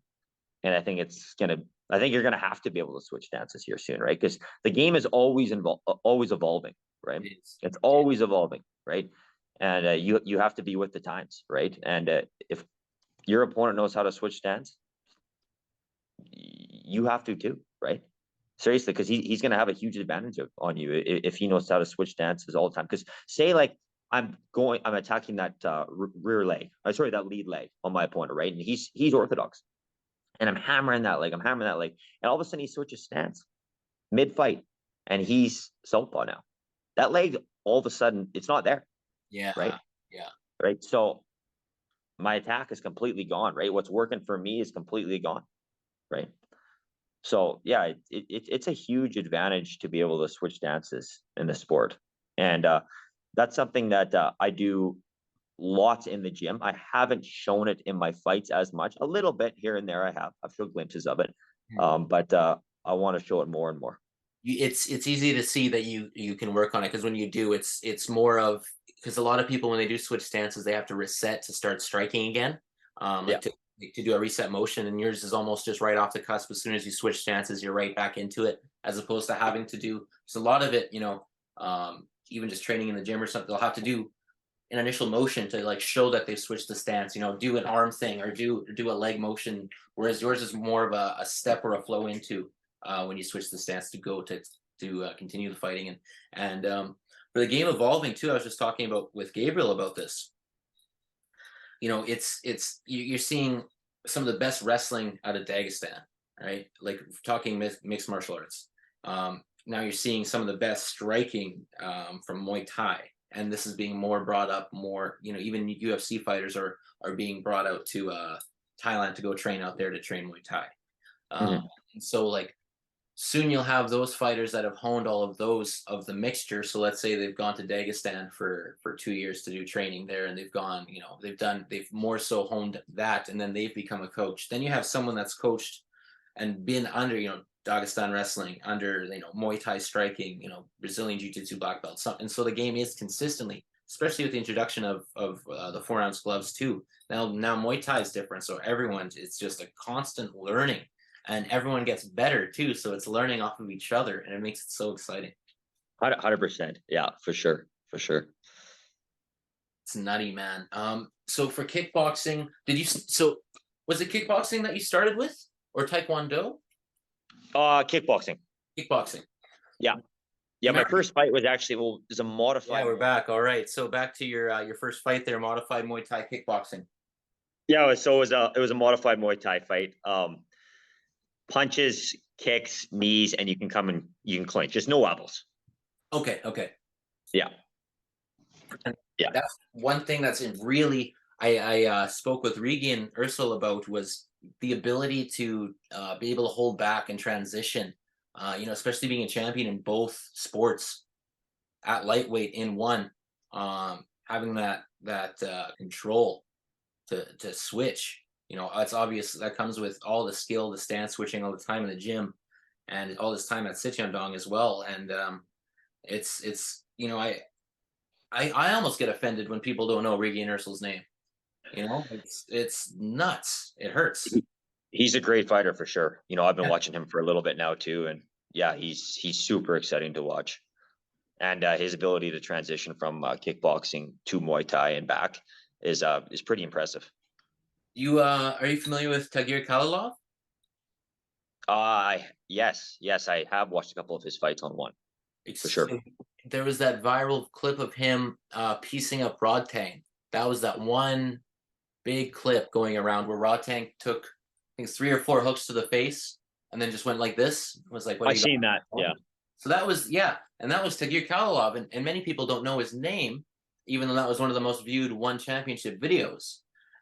and I think you're gonna have to be able to switch stances here soon, right? Because the game is always evolving, right? It's always evolving, right? And you have to be with the times, right? And if your opponent knows how to switch stance, you have to too, right? Seriously, because he's going to have a huge advantage on you if he knows how to switch stances all the time. Because say like I'm attacking that rear leg, that lead leg on my opponent, right? And he's orthodox, and I'm hammering that leg, and all of a sudden he switches stance mid fight, and he's southpaw now. That leg, all of a sudden, it's not there. Yeah. Right. Yeah. Right. So my attack is completely gone. Right. What's working for me is completely gone. Right. So yeah, it's a huge advantage to be able to switch stances in the sport, and that's something that I do lots in the gym. I haven't shown it in my fights as much. A little bit here and there, I've shown glimpses of it, but I want to show it more and more. It's easy to see that you can work on it, because when you do, it's more of, because a lot of people, when they do switch stances, they have to reset to start striking again, to do a reset motion, and yours is almost just right off the cusp. As soon as you switch stances, you're right back into it, as opposed to having to do. So a lot of it, even just training in the gym or something, they'll have to do an initial motion to like show that they've switched the stance, do an arm thing or do a leg motion, whereas yours is more of a step or a flow into when you switch the stance to go to continue the fighting. And for the game evolving too, I was just talking about with Gabriel about this. You're seeing some of the best wrestling out of Dagestan, right? Like talking mixed martial arts. Now you're seeing some of the best striking from Muay Thai, and this is being more brought up more. Even UFC fighters are being brought out to Thailand to go train out there to train Muay Thai. And so like soon you'll have those fighters that have honed all of those of the mixture. So let's say they've gone to Dagestan for 2 years to do training there, and they've gone, they've more so honed that, and then they've become a coach. Then you have someone that's coached and been under, Dagestan wrestling, under, Muay Thai striking, Brazilian Jiu-Jitsu black belt. And so the game is consistently, especially with the introduction of the 4-ounce gloves too. Now Muay Thai is different. So it's just a constant learning. And everyone gets better too, so it's learning off of each other, and it makes it so exciting. 100%, yeah, for sure. It's nutty, man. So for kickboxing, was it kickboxing that you started with, or Taekwondo? Kickboxing. Kickboxing. Yeah. My first fight was actually a modified. Yeah, we're back. All right, so back to your first fight there, modified Muay Thai kickboxing. Yeah, it was a modified Muay Thai fight. Punches, kicks, knees, and you can clinch. Just no wobbles. Okay. Yeah. That's one thing that's really I spoke with Regan Ursel about, was the ability to be able to hold back and transition. Especially being a champion in both sports at lightweight in one, having that control to switch. It's obvious that comes with all the skill, the stance switching all the time in the gym, and all this time at Sityeondong as well. And I almost get offended when people don't know Regan Ursel's name. It's nuts. It hurts. He's a great fighter for sure. I've been watching him for a little bit now too, and yeah, he's super exciting to watch. And his ability to transition from kickboxing to Muay Thai and back is pretty impressive. Are you familiar with Tagir Kalilov? Yes, I have watched a couple of his fights on one. For sure. There was that viral clip of him piecing up Rodtang. That was that one big clip going around where Rodtang took, I think, 3 or 4 hooks to the face and then just went like this. It was like, what? I've seen that. Yeah. So that was and that was Tagir Kalilov, and many people don't know his name, even though that was one of the most viewed One Championship videos.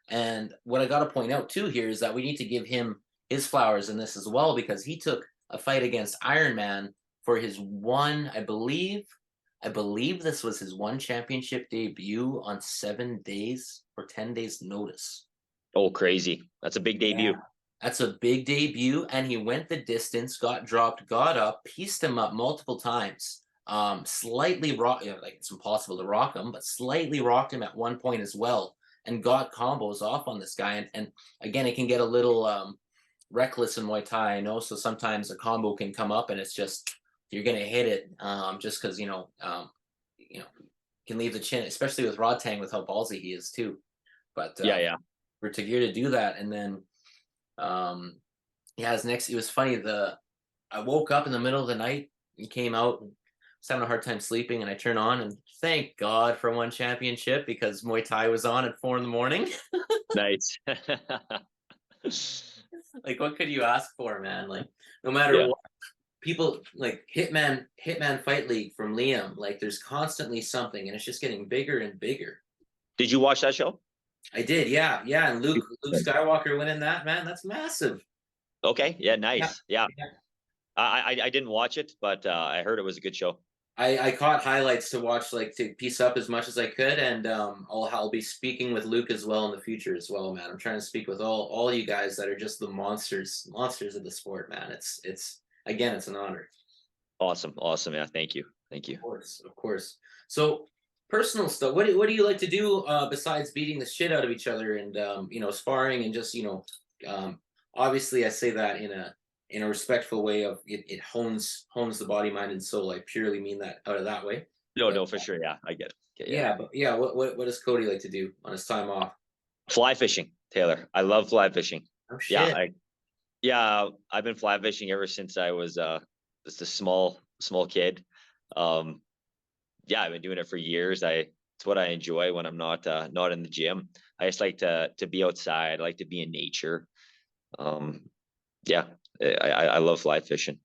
And what I got to point out too here is that we need to give him his flowers in this as well, because he took a fight against Iron Man for his one, I believe this was his one championship debut on 7 days or 10 days notice. Oh, crazy. That's a big debut. Yeah, that's a big debut. And he went the distance, got dropped, got up, pieced him up multiple times. Slightly rock, like it's impossible to rock him, but slightly rocked him at one point as well, and got combos off on this guy. And again, it can get a little reckless in Muay Thai, I know. So sometimes a combo can come up and it's just, you're gonna hit it just because can leave the chin, especially with Rodtang, with how ballsy he is too. But Yeah. for Tagir to do that, and then his next, it was funny. I woke up in the middle of the night. He came out. And was having a hard time sleeping, and I turn on, and thank God for one championship, because Muay Thai was on at 4 a.m. Nice. Like, what could you ask for, man? Like, no matter what, people like Hitman Fight League from Liam, like there's constantly something, and it's just getting bigger and bigger. Did you watch that show? I did, yeah. And Luke Skywalker winning that, man, that's massive. Okay, yeah, nice. Yeah. I didn't watch it, but I heard it was a good show. I caught highlights to watch, like to piece up as much as I could, and I'll be speaking with Luke as well in the future as well, man. I'm trying to speak with all you guys that are just the monsters of the sport, man. It's again, it's an honor. Awesome. Yeah, thank you. Of course. So personal stuff. What do you like to do besides beating the shit out of each other and sparring and just obviously I say that in a respectful way of it hones the body, mind, and soul. I purely mean that out of that way. No, for sure. Yeah, I get it. But what does Cody like to do on his time off? Fly fishing, Taylor. I love fly fishing. Oh shit. I've been fly fishing ever since I was just a small kid. I've been doing it for years. It's what I enjoy when I'm not in the gym. I just like to be outside. I like to be in nature. I love fly fishing.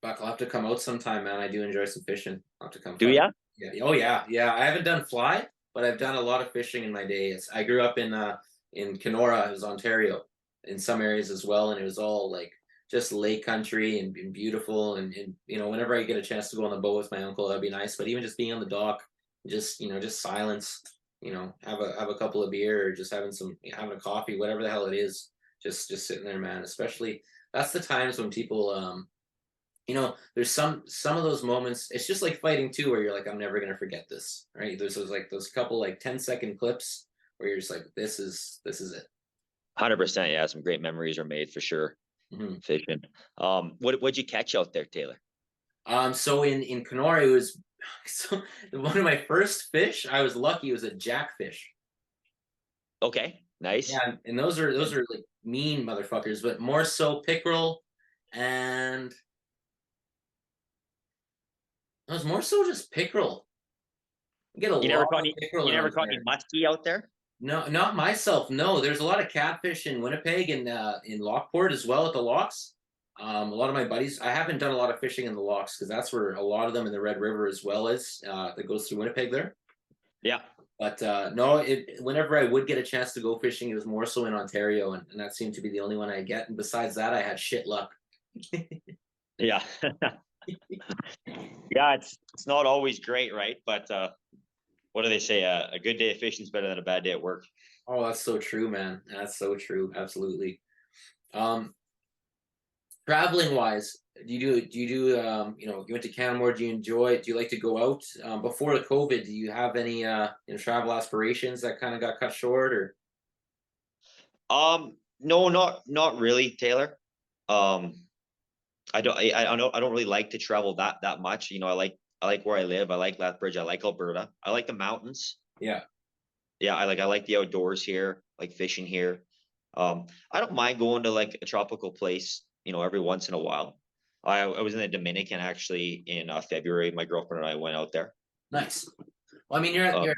Fuck, I'll have to come out sometime, man. I do enjoy some fishing. I'll have to come. Do ya? Yeah. Oh yeah. I haven't done fly, but I've done a lot of fishing in my days. I grew up in Kenora, it was Ontario, in some areas as well, and it was all like just lake country and beautiful. And whenever I get a chance to go on the boat with my uncle, that'd be nice. But even just being on the dock, just silence, have a couple of beer, or just having a coffee, whatever the hell it is, just sitting there, man. Especially that's the times when people there's some of those moments. It's just like fighting too, where you're like, I'm never gonna forget this, right? There's those couple like 10-second clips where you're just like, this is it. 100%. Yeah, some great memories are made for sure. Mm-hmm. Fishing. What'd you catch out there, Taylor? So in Kenora, it was one of my first fish. I was lucky. It was a jackfish. Okay, nice. Yeah, and those are like mean motherfuckers, but more so pickerel, and it was more so just pickerel. You never caught any muskie out there? No, not myself. No, there's a lot of catfish in Winnipeg and in Lockport as well at the locks. A lot of my buddies. I haven't done a lot of fishing in the locks because that's where a lot of them in the Red River as well is that goes through Winnipeg there. Yeah. But no, whenever I would get a chance to go fishing, it was more so in Ontario, and that seemed to be the only one I get. And besides that, I had shit luck. Yeah. Yeah, it's not always great, right? But what do they say? A good day of fishing is better than a bad day at work. Oh, that's so true, man. That's so true. Absolutely. Traveling wise, do you you went to Canada? Do you like to go out? Before the COVID, do you have any travel aspirations that kind of got cut short, or? No, not really, Taylor. I don't really like to travel that much. I like where I live. I like Lethbridge. I like Alberta. I like the mountains. Yeah. Yeah, I like the outdoors here, like fishing here. I don't mind going to like a tropical place, every once in a while. I was in the Dominican actually in February. My girlfriend and I went out there. Nice. Well, I mean, you're at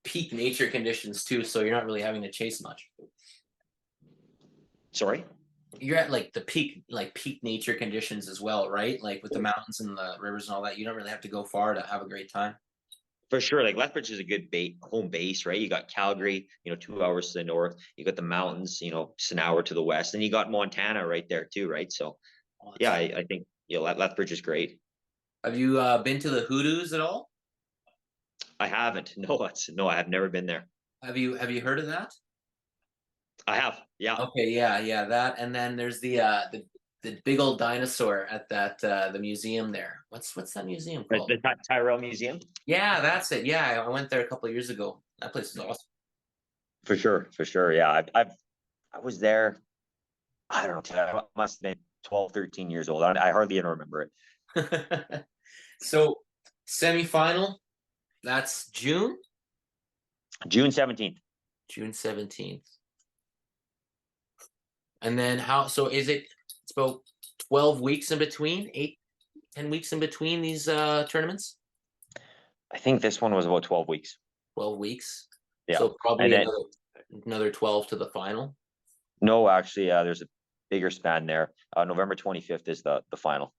peak nature conditions too, so you're not really having to chase much. Sorry? You're at like the peak nature conditions as well, right? Like with the mountains and the rivers and all that, you don't really have to go far to have a great time. For sure, like Lethbridge is a good home base, right? You got Calgary, 2 hours to the north. You got the mountains, just an hour to the west, and you got Montana right there too, right? So, Oh, yeah, I think Lethbridge is great. have you been to the Hoodoos at all? I haven't. No, I have never been there. Have you heard of that? I have, yeah. Okay, yeah, that, and then there's the big old dinosaur at that the museum there. What's that museum called? The Tyrell Museum. Yeah, that's it. Yeah, I went there a couple of years ago. That place is awesome. For sure. Yeah, I was there. I don't know. I must have been 12, 13 years old. I hardly even remember it. So, semifinal, that's June June 17th. June 17th. And then so is it? It's about 12 weeks in between, 8, 10 weeks in between these tournaments. I think this one was about 12 weeks. 12 weeks. Yeah. So probably then, another 12 to the final. No, actually, there's a bigger span there. November 25th is the final.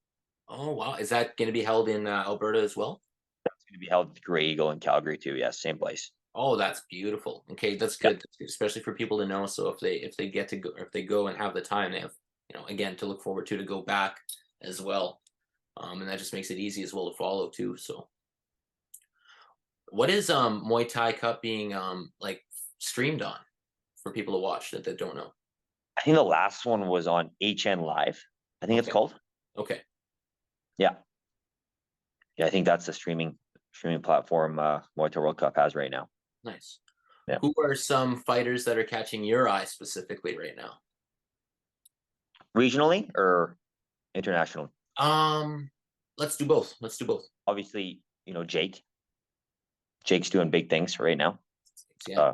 Oh wow! Is that going to be held in Alberta as well? That's going to be held at Grey Eagle in Calgary too. Yes, same place. Oh, that's beautiful. Okay, that's good, especially for people to know. So if they get to go, or if they go and have the time, they have again to look forward to go back as well, and that just makes it easy as well to follow too. So, what is Muay Thai Cup being like streamed on for people to watch that don't know? I think the last one was on HN Live. I think it's called. Okay. Yeah, I think that's the streaming platform Muay Thai World Cup has right now. Nice. Yeah. Who are some fighters that are catching your eye specifically right now? Regionally or internationally? Let's do both. Obviously, Jake. Jake's doing big things right now. Yeah.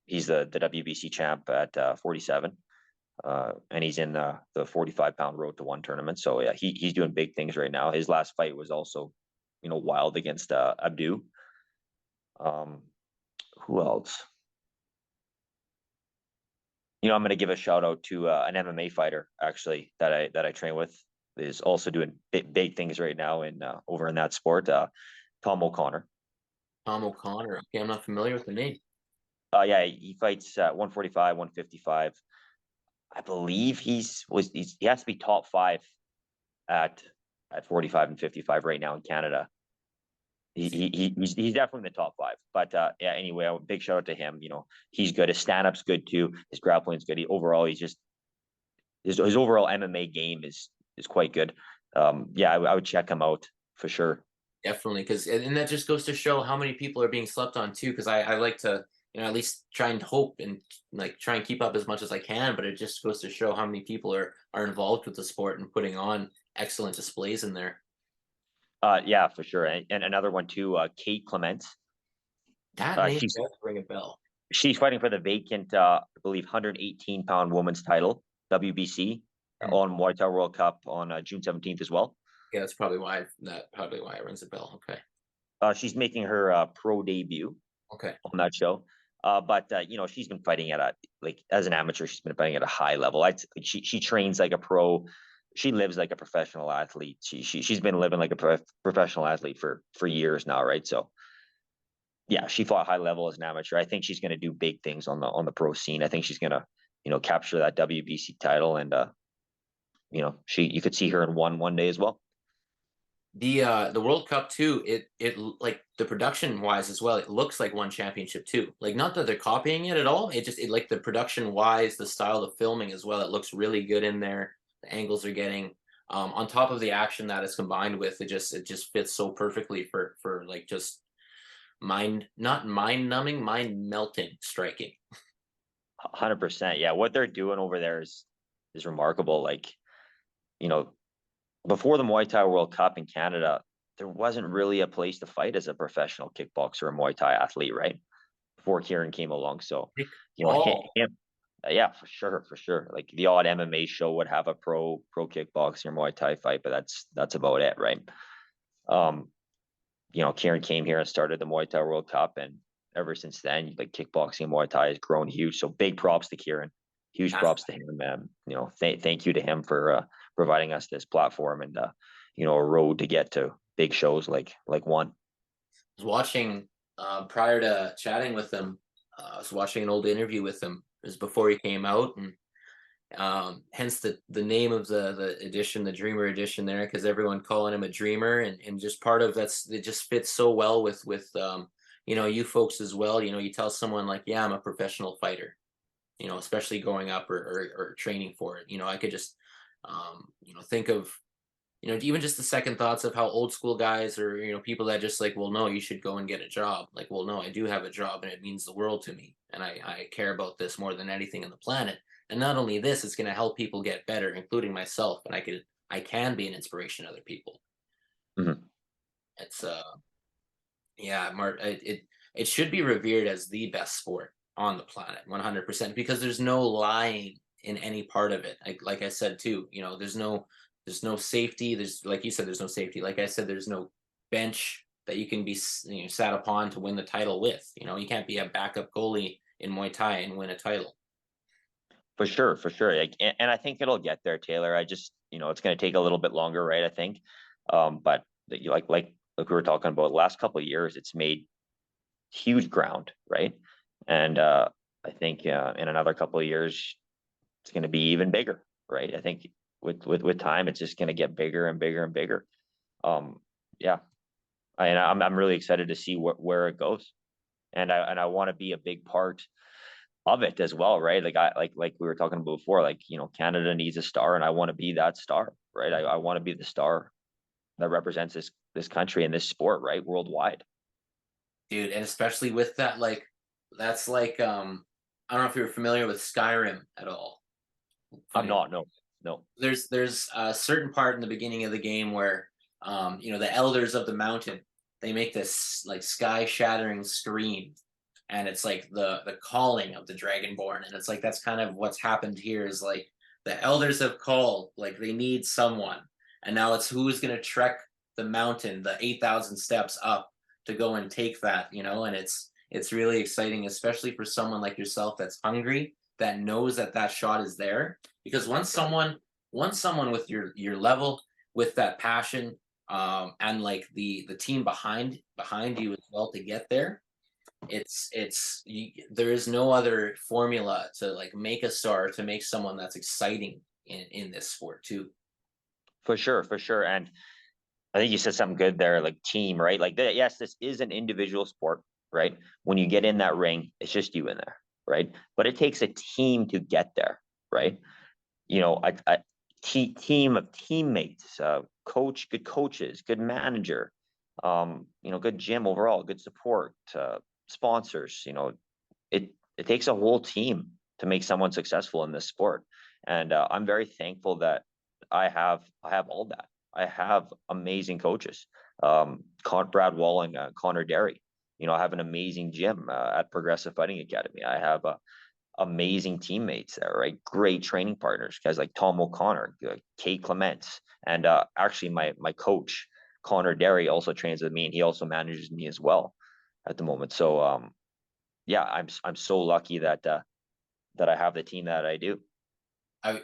He's the WBC champ at 47. And he's in the 45-pound road to one tournament. So yeah, he's doing big things right now. His last fight was also, wild against Abdu. Who else? I'm going to give a shout out to an MMA fighter actually that I train with. Is also doing big things right now in over in that sport. Tom O'Connor. Tom O'Connor. Okay, I'm not familiar with the name. Yeah, he fights 145, 155. I believe he has to be top 5 at 45 and 55 right now in Canada. He's definitely in the top 5. But yeah, anyway, a big shout out to him. He's good. His stand-up's good too. His grappling's good. His overall MMA game is quite good. Yeah, I would check him out for sure. Definitely, and that just goes to show how many people are being slept on too. Because I like to at least try and hope and try and keep up as much as I can. But it just goes to show how many people are involved with the sport and putting on excellent displays in there. Yeah, for sure. And another one too, Kate Clements. That name does ring a bell. She's fighting for the vacant, I believe, 118-pound women's title, WBC, on Muay Thai World Cup on June 17th as well. Yeah, that's probably why it rings a bell. Okay. She's making her pro debut. Okay. On that show. But she's been fighting at as an amateur, she's been fighting at a high level. She trains like a pro. She lives like a professional athlete. She's been living like a professional athlete for years now, right? So yeah, she fought high level as an amateur. I think she's going to do big things on the pro scene. I think she's going to capture that WBC title, and you could see her in one day as well. The World Cup too, it like the production wise as well, it looks like one championship too. Like, not that they're copying it at all, it like the production wise, the style of filming as well, it looks really good in there. The angles are getting on top of the action that is combined with it just fits so perfectly for like just not mind numbing, mind melting striking. 100%. Yeah, what they're doing over there is remarkable. Before the Muay Thai World Cup in Canada, there wasn't really a place to fight as a professional kickboxer or Muay Thai athlete, right? Before Kieran came along. So, him, yeah, for sure. Like the odd MMA show would have a pro kickboxing or Muay Thai fight, but that's about it, right? Kieran came here and started the Muay Thai World Cup, and ever since then, kickboxing and Muay Thai has grown huge. So big props to Kieran. Huge props to him. Thank you to him for providing us this platform and a road to get to big shows like one. I was watching prior to chatting with him, I was watching an old interview with him. It was before he came out, and hence the name of the edition, the Dreamer edition there, because everyone calling him a dreamer, and just part of that's, it just fits so well with you folks as well. You tell someone like, yeah, I'm a professional fighter, especially growing up or training for it. I could just think of even just the second thoughts of how old school guys, or people that just like, well, no, you should go and get a job. Like, well, no, I do have a job and it means the world to me, and I care about this more than anything on the planet. And not only this, it's going to help people get better, including myself, and I can be an inspiration to other people. Mhm. It's yeah, Mart, it should be revered as the best sport on the planet, 100%, because there's no lying in any part of it. Like I said too, there's no safety. There's, like you said, there's no safety. Like I said, there's no bench that you can be sat upon to win the title with. You can't be a backup goalie in Muay Thai and win a title. For sure, for sure. Like, and I think it'll get there, Taylor. I just, it's going to take a little bit longer, right? I think, but like we were talking about, the last couple of years, it's made huge ground, right? And I think in another couple of years, it's going to be even bigger, right? I think with time, it's just going to get bigger and bigger and bigger. Yeah, I'm really excited to see where it goes, and I want to be a big part of it as well, right? Like we were talking about before, like, Canada needs a star, and I want to be that star, right? I want to be the star that represents this country and this sport, right, worldwide. Dude, and especially with that, like, that's like I don't know if you're familiar with Skyrim at all. I'm not, no. There's a certain part in the beginning of the game where the elders of the mountain, they make this like sky shattering scream, and it's like the calling of the dragonborn, and it's like that's kind of what's happened here, is like the elders have called, like they need someone, and now it's who's going to trek the mountain, the 8,000 steps up, to go and take that, and it's really exciting, especially for someone like yourself that's hungry, that knows that shot is there. Because once someone with your level, with that passion, and like the team behind you as well to get there, there is no other formula to like make a star, to make someone that's exciting in this sport too. For sure, for sure. And I think you said something good there, like team, right? Like, yes, this is an individual sport, right? When you get in that ring, it's just you in there, right? But it takes a team to get there, right? A team of teammates, good coaches, good manager, good gym overall, good support, sponsors. It takes a whole team to make someone successful in this sport, and I'm very thankful that I have all that. I have amazing coaches, Brad Walling, Connor Derry. I have an amazing gym at Progressive Fighting Academy. I have amazing teammates there, right? Great training partners, guys like Tom O'Connor, Kate Clements, and actually my coach, Connor Derry, also trains with me, and he also manages me as well at the moment. So yeah, I'm so lucky that I have the team that I do.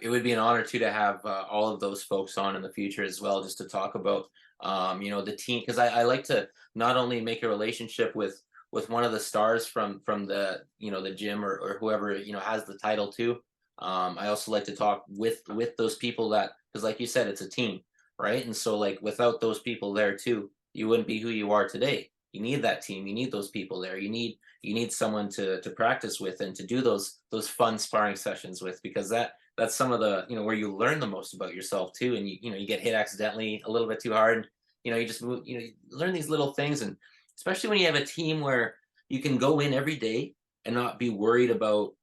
It would be an honor too to have all of those folks on in the future as well, just to talk about the team, because I like to not only make a relationship with one of the stars from the the gym, or whoever has the title too. I also like to talk with those people, that, because like you said, it's a team, right? And so like without those people there too, you wouldn't be who you are today. You need that team. You need those people there. You need someone to practice with, and to do those fun sparring sessions with, because that's some of the where you learn the most about yourself too. And you get hit accidentally a little bit too hard, you just move, you learn these little things. And especially when you have a team where you can go in every day and not be worried about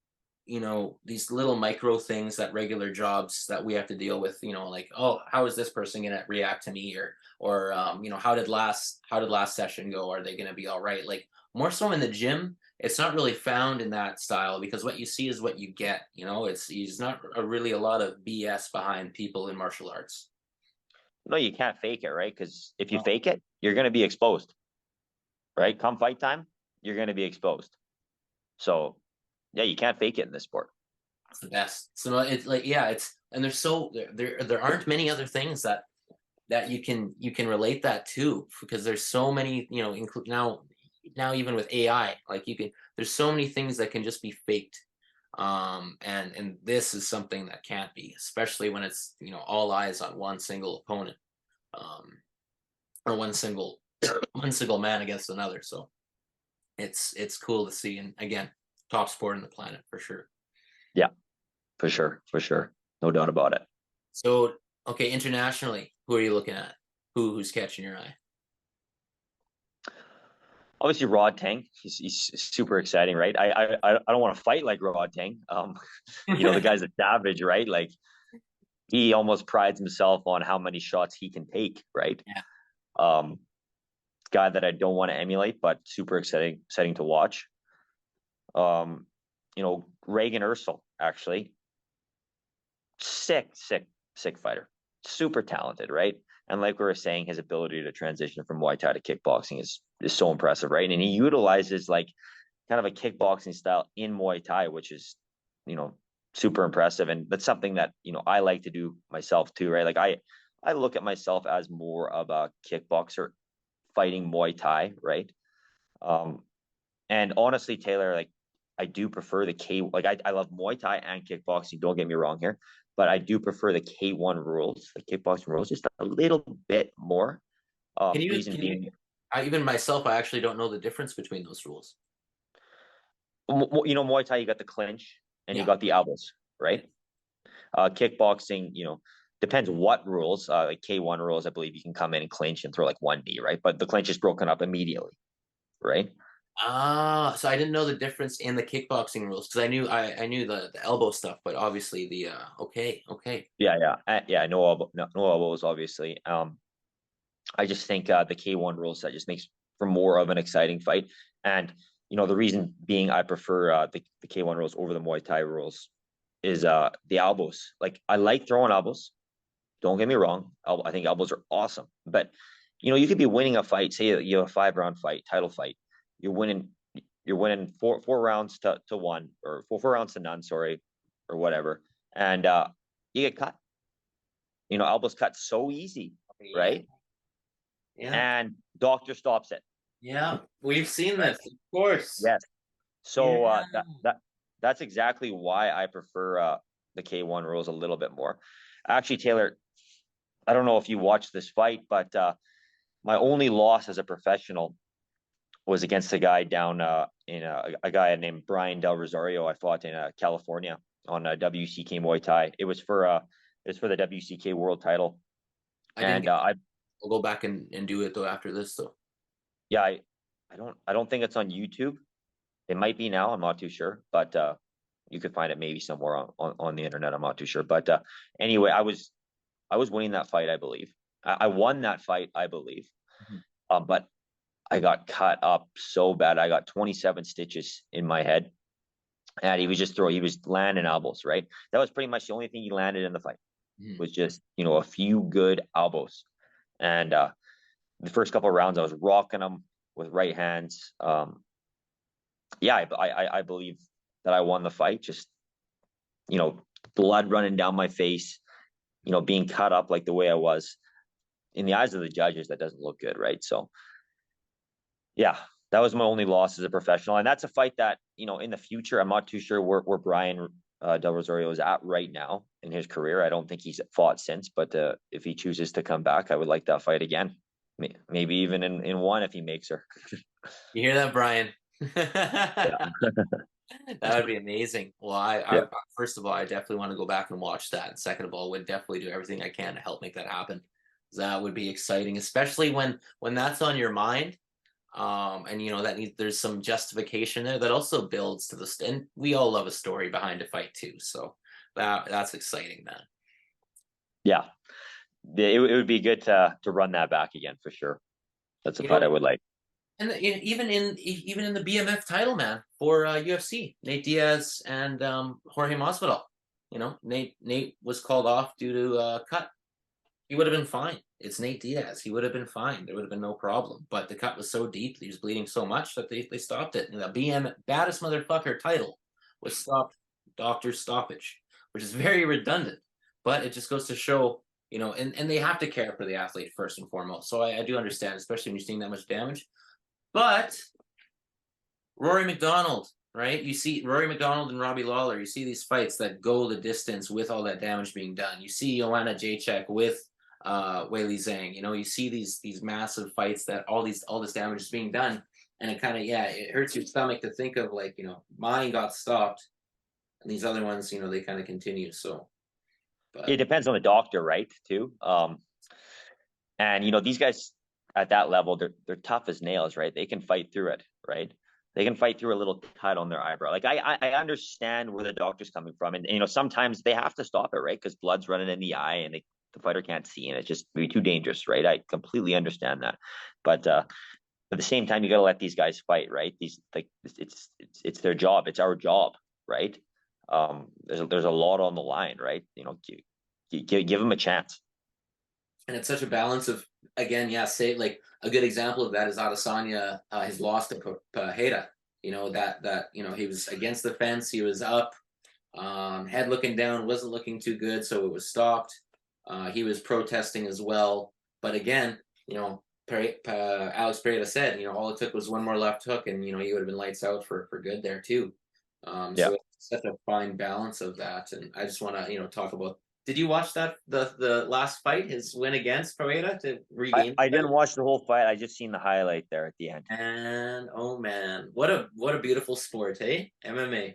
these little micro things that regular jobs that we have to deal with, like, oh, how is this person going to react to me, or how did last session go, are they going to be all right? Like, more so in the gym, it's not really found in that style, because what you see is what you get. It's not really a lot of BS behind people in martial arts. No, you can't fake it, right? Because if you fake it, you're going to be exposed, right? Come fight time, you're going to be exposed. So yeah, you can't fake it in this sport. It's the best. So it's like, yeah, and there aren't many other things that you can relate that to, because there's so many, now now even with AI, like there's so many things that can just be faked. And this is something that can't be, especially when it's, all eyes on one single opponent, or one single man against another. So it's cool to see, and again, top sport on the planet for sure. Yeah, for sure, no doubt about it. So okay, internationally, who are you looking at? Who's catching your eye? Obviously, Rod Tang. He's super exciting, right? I don't want to fight like Rod Tang. The guy's a savage, right? Like, he almost prides himself on how many shots he can take, right? Yeah. Guy that I don't want to emulate, but super exciting to watch. Reagan Ursel, actually, sick fighter, super talented, right? And like we were saying, his ability to transition from Muay Thai to kickboxing is so impressive, right? And he utilizes like kind of a kickboxing style in Muay Thai, which is, super impressive. And that's something that, I like to do myself too, right? Like, I look at myself as more of a kickboxer fighting Muay Thai, right? And honestly, Taylor, like, I do prefer the I love Muay Thai and kickboxing, don't get me wrong here, but I do prefer the K1 rules, the kickboxing rules, just a little bit more. Even myself, I actually don't know the difference between those rules. Muay Thai, you got the clinch and you got the elbows, right? Kickboxing, depends what rules. Like K1 rules, I believe you can come in and clinch and throw like one knee, right? But the clinch is broken up immediately, right? So I didn't know the difference in the kickboxing rules, because I knew the elbow stuff, but obviously the okay. Yeah, no elbows, obviously. I just think the K1 rules, that just makes for more of an exciting fight. And the reason being I prefer the K1 rules over the Muay Thai rules is the elbows. Like, I like throwing elbows, don't get me wrong. I think elbows are awesome, but you could be winning a fight. Say you have a 5-round fight, title fight. You're winning four rounds to one, or four rounds to none, sorry, or whatever, and you get cut. Elbows cut so easy, right? Yeah. And doctor stops it. Yeah, we've seen this, of course. Yes. So that's exactly why I prefer the K1 rules a little bit more. Actually, Taylor, I don't know if you watched this fight, but my only loss as a professional was against a guy down in a guy named Brian Del Rosario. I fought in California on WCK Muay Thai. It was for the WCK world title. I'll go back and do it though after this. So yeah, I don't think it's on YouTube. It might be now. I'm not too sure, but you could find it maybe somewhere on the internet. I'm not too sure, but anyway, I was winning that fight, I believe. I won that fight, I believe. Mm-hmm. But I got cut up so bad. I got 27 stitches in my head, and he was landing elbows, right? That was pretty much the only thing he landed in the fight. Mm-hmm. Was just, a few good elbows. And the first couple of rounds, I was rocking them with right hands. I believe that I won the fight. Just, blood running down my face, being cut up like the way I was. In the eyes of the judges, that doesn't look good, right? So, yeah, that was my only loss as a professional. And that's a fight that, in the future, I'm not too sure where Brian Del Rosario is at right now in his career. I don't think he's fought since, but if he chooses to come back, I would like that fight again. Maybe even in one if he makes her. You hear that, Brian? Yeah. That would be amazing. Well, I first of all, I definitely want to go back and watch that. And second of all, would definitely do everything I can to help make that happen. That would be exciting, especially when that's on your mind. And there's some justification there that also builds to the and we all love a story behind a fight too. So that's exciting, man. Yeah. It would be good to run that back again for sure. That's a fight I would like. And even in the BMF title, man, for UFC, Nate Diaz and Jorge Masvidal. Nate was called off due to cut. He would have been fine. It's Nate Diaz. He would have been fine. There would have been no problem. But the cut was so deep, he was bleeding so much that they stopped it. And the BM baddest motherfucker title was stopped, doctor stoppage, which is very redundant. But it just goes to show, and they have to care for the athlete first and foremost. So I do understand, especially when you're seeing that much damage. But Rory McDonald, right? You see Rory McDonald and Robbie Lawler. You see these fights that go the distance with all that damage being done. You see Joanna Jacek with Weili Zhang. You know, you see these massive fights that all this damage is being done, and it kind of it hurts your stomach to think of, like, you know, mine got stopped, and these other ones, you know, they kind of continue. So, but It depends on the doctor, right? Too. And you know, these guys at that level, they're tough as nails, right? They can fight through it, right? They can fight through a little cut on their eyebrow. Like I understand where the doctor's coming from, and you know, sometimes they have to stop it, right? Because blood's running in the eye, and the fighter can't see, and it's just be too dangerous, right? I completely understand that, but at the same time, you got to let these guys fight, right? These, like, it's their job, it's our job, right? There's a lot on the line, right? You know, give them a chance. And it's such a balance of, again, say, like, a good example of that is Adesanya, his loss to Pereira. You know, that you know, he was against the fence, he was up, head looking down, wasn't looking too good, so it was stopped. He was protesting as well, but again, you know, Alex Pereira said, you know, all it took was one more left hook, and you know, he would have been lights out for good there too. So it's such a fine balance of that, and I just want to, you know, talk about. Did you watch that the last fight, his win against Pereira to regain? I didn't watch the whole fight. I just seen the highlight there at the end. And oh man, what a beautiful sport, eh? MMA.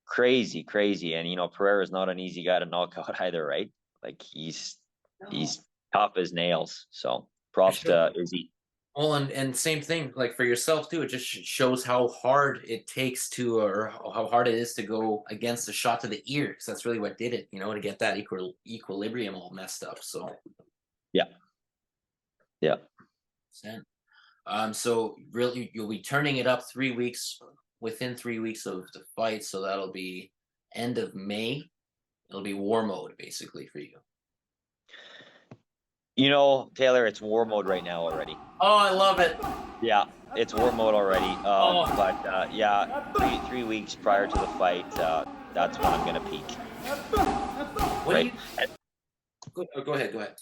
Crazy, and you know, Pereira is not an easy guy to knock out either, right? Like he's tough as nails. So props to Izzy. Well, and same thing, like for yourself too. It just shows how hard it takes to, or how hard it is to go against a shot to the ear, because that's really what did it, you know, to get that equilibrium all messed up. So yeah. So really, you'll be turning it up within 3 weeks of the fight. So that'll be end of May. It'll be war mode basically for you. You know, Taylor, it's war mode right now already. Oh, I love it. Yeah, it's war mode already. But yeah, 3 weeks prior to the fight, that's when I'm gonna peak. Right. Go ahead.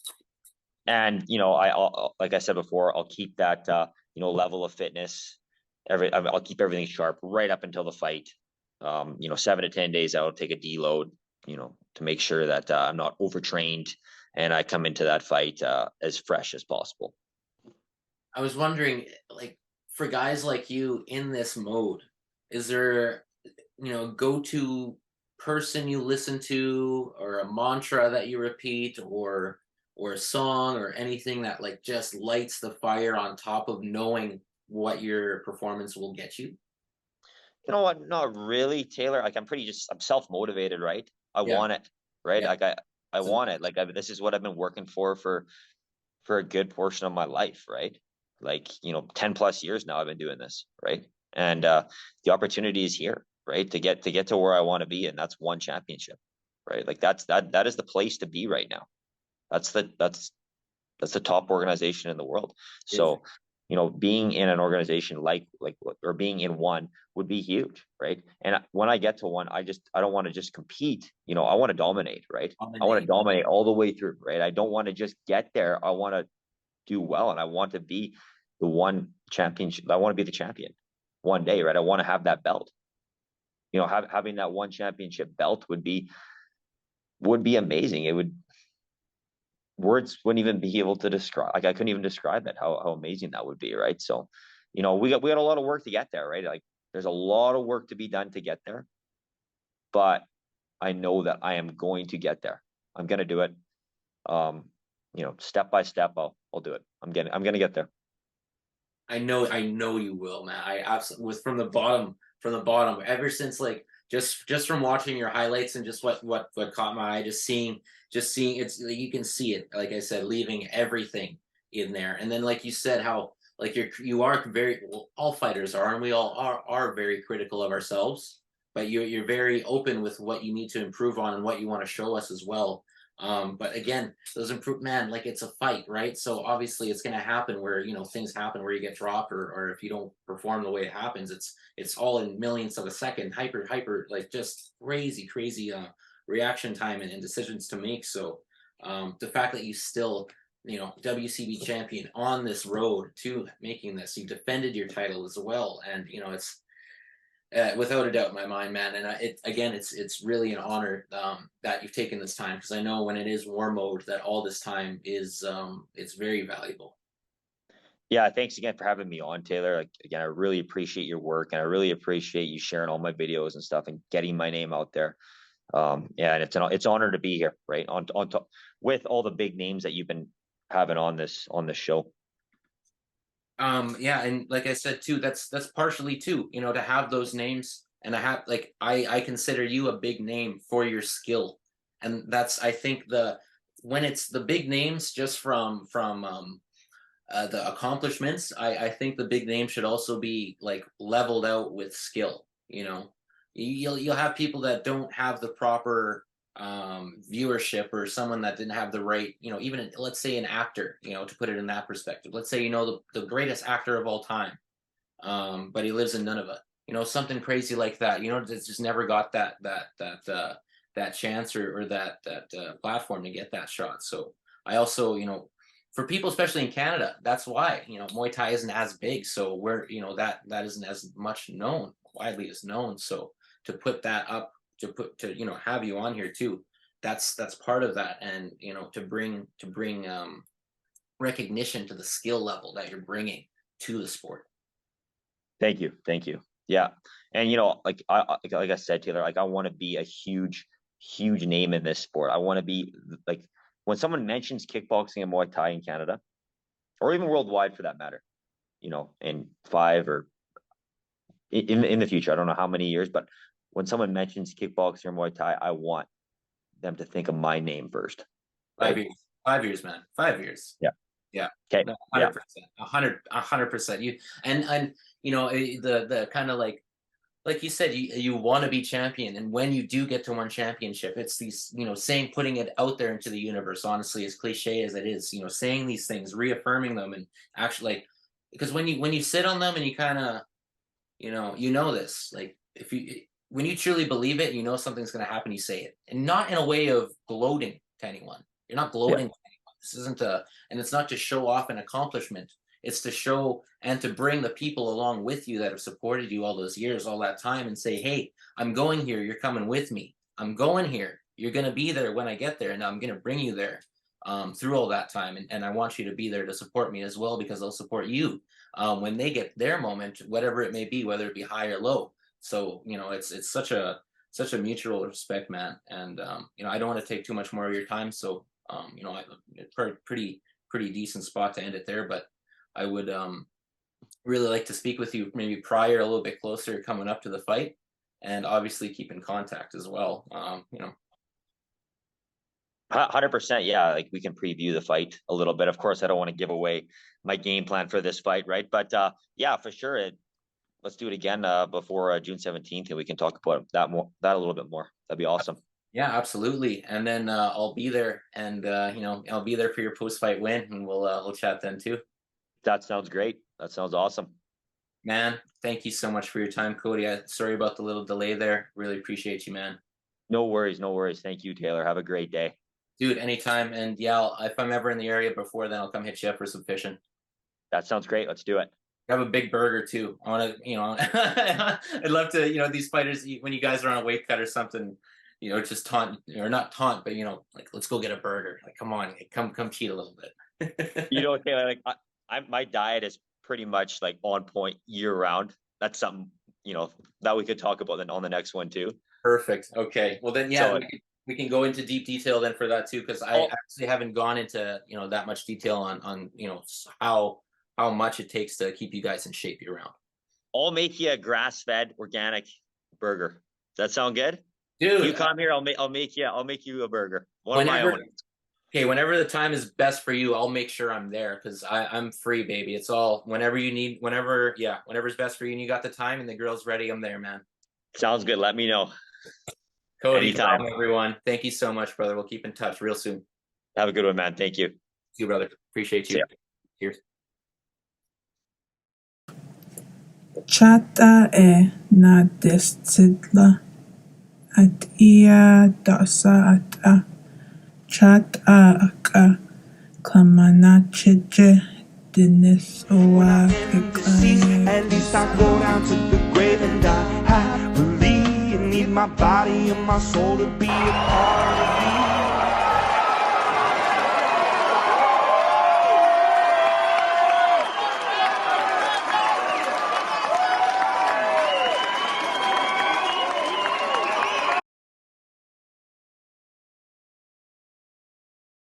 And you know, I'll, like I said before, I'll keep that you know, level of fitness. I'll keep everything sharp right up until the fight. You know, 7 to 10 days, I'll take a deload, you know, to make sure that I'm not overtrained and I come into that fight as fresh as possible. I was wondering, like, for guys like you in this mode, is there, you know, go-to person you listen to, or a mantra that you repeat, or a song, or anything that, like, just lights the fire on top of knowing what your performance will get you? You know what? Not really, Taylor. Like I'm self-motivated, right? I want it, right? Yeah. Like I want it. Like this is what I've been working for a good portion of my life, right? Like, you know, 10 plus years now I've been doing this, right? And the opportunity is here, right? To get to where I want to be, and that's one championship, right? Like that is the place to be right now. That's the top organization in the world. So, you know, being in an organization like or being in one would be huge, right? And when I get to one, I don't want to just compete. You know, I want to dominate, right? I want to dominate all the way through, right? I don't want to just get there. I want to do well, and I want to be the one championship. I want to be the champion one day, right? I want to have that belt. You know, having that one championship belt would be amazing. Words wouldn't even be able to describe. Like I couldn't even describe it. How amazing that would be, right? So, you know, we got a lot of work to get there, right? Like there's a lot of work to be done to get there, but I know that I am going to get there. I'm going to do it. You know, step by step, I'll do it. I'm gonna get there. I know you will, man. I absolutely was from the bottom, ever since, like, just from watching your highlights, and just what caught my eye, just seeing it's, you can see it, like I said, leaving everything in there. And then, like you said, how, like, you are very, well, all fighters are, and we all are very critical of ourselves, but you're very open with what you need to improve on and what you want to show us as well. But again, those improve, man, like, it's a fight, right? So obviously it's going to happen where, you know, things happen where you get dropped, or if you don't perform the way it happens, it's all in millionths of a second, hyper, like, just crazy reaction time and decisions to make. So the fact that you still, you know, WCB champion on this road to making this, you defended your title as well, and you know, Without a doubt in my mind, man. And it's really an honor that you've taken this time, because I know when it is war mode that all this time is it's very valuable. Yeah, thanks again for having me on, Taylor. Like, again, I really appreciate your work, and I really appreciate you sharing all my videos and stuff and getting my name out there. Yeah, and it's an honor to be here, right, on top with all the big names that you've been having on this show. Yeah, and like I said too, that's partially too, to have those names, and I consider you a big name for your skill, and that's, I think, when it's the big names just from the accomplishments, I think the big name should also be like leveled out with skill. You'll have people that don't have the proper viewership, or someone that didn't have the right, even let's say an actor, to put it in that perspective. Let's say the greatest actor of all time, but he lives in Nunavut, something crazy like that. That's just never got that chance, or that platform to get that shot. So I also, for people, especially in Canada, that's why Muay Thai isn't as big. So we're that isn't as much known, widely as known. So to put that up, to have you on here too, that's part of that, and to bring recognition to the skill level that you're bringing to the sport. Thank you. Yeah, and like I said, Taylor, like I want to be a huge name in this sport. I want to be like, when someone mentions kickboxing and Muay Thai in Canada, or even worldwide for that matter, in 5 or in the future, I don't know how many years, but when someone mentions kickboxing or Muay Thai, I want them to think of my name first. 5 years. 5 years, man. 5 years. Yeah. Yeah. Okay. 100%. 100%. You and the kind of like you said, you want to be champion, and when you do get to one championship, it's these, putting it out there into the universe, honestly, as cliche as it is, saying these things, reaffirming them, and actually, because when you sit on them and you kind of, this, like, when you truly believe it, something's going to happen, you say it, and not in a way of gloating to anyone. You're not gloating to anyone. This isn't and it's not to show off an accomplishment. It's to show and to bring the people along with you that have supported you all those years, all that time, and say, hey, I'm going here. You're coming with me. I'm going here. You're going to be there when I get there, and I'm going to bring you there through all that time. And I want you to be there to support me as well, because I'll support you when they get their moment, whatever it may be, whether it be high or low. So, it's such a mutual respect, man. And, I don't want to take too much more of your time. So, pretty decent spot to end it there, but I would really like to speak with you maybe prior, a little bit closer, coming up to the fight, and obviously keep in contact as well. 100%. Yeah, like we can preview the fight a little bit. Of course, I don't want to give away my game plan for this fight, right? But yeah, for sure. Let's do it again before June 17th, and we can talk about that a little bit more. That'd be awesome. Yeah, absolutely. And then I'll be there, and I'll be there for your post-fight win, and we'll chat then too. That sounds great. That sounds awesome. Man, thank you so much for your time, Cody. Sorry about the little delay there. Really appreciate you, man. No worries. Thank you, Taylor. Have a great day. Dude, anytime. And yeah, if I'm ever in the area before then, I'll come hit you up for some fishing. That sounds great. Let's do it. Have a big burger too. I want to, I'd love to, these fighters, when you guys are on a weight cut or something, just taunt, or not taunt, but like, let's go get a burger. Like, come on, come cheat a little bit. Taylor, like my diet is pretty much like on point year round. That's something, that we could talk about then on the next one too. Perfect. Okay. Well then, yeah, we can go into deep detail then for that too, because I actually haven't gone into, that much detail on how much it takes to keep you guys in shape year round. I'll make you a grass-fed organic burger. Does that sound good? Dude, you come here, I'll make you a burger. One of my own. Okay, whenever the time is best for you, I'll make sure I'm there, because I'm free, baby. It's all whenever you need, whenever's best for you and you got the time and the girl's ready, I'm there, man. Sounds good. Let me know. Cody, anytime, everyone. Thank you so much, brother. We'll keep in touch real soon. Have a good one, man. Thank you. You, brother. Appreciate you. Cheers. Chata na destidla at iya dasa at chata aka klamana chije dinis owa At least I go down to the grave and die I really need my body and my soul to be a part of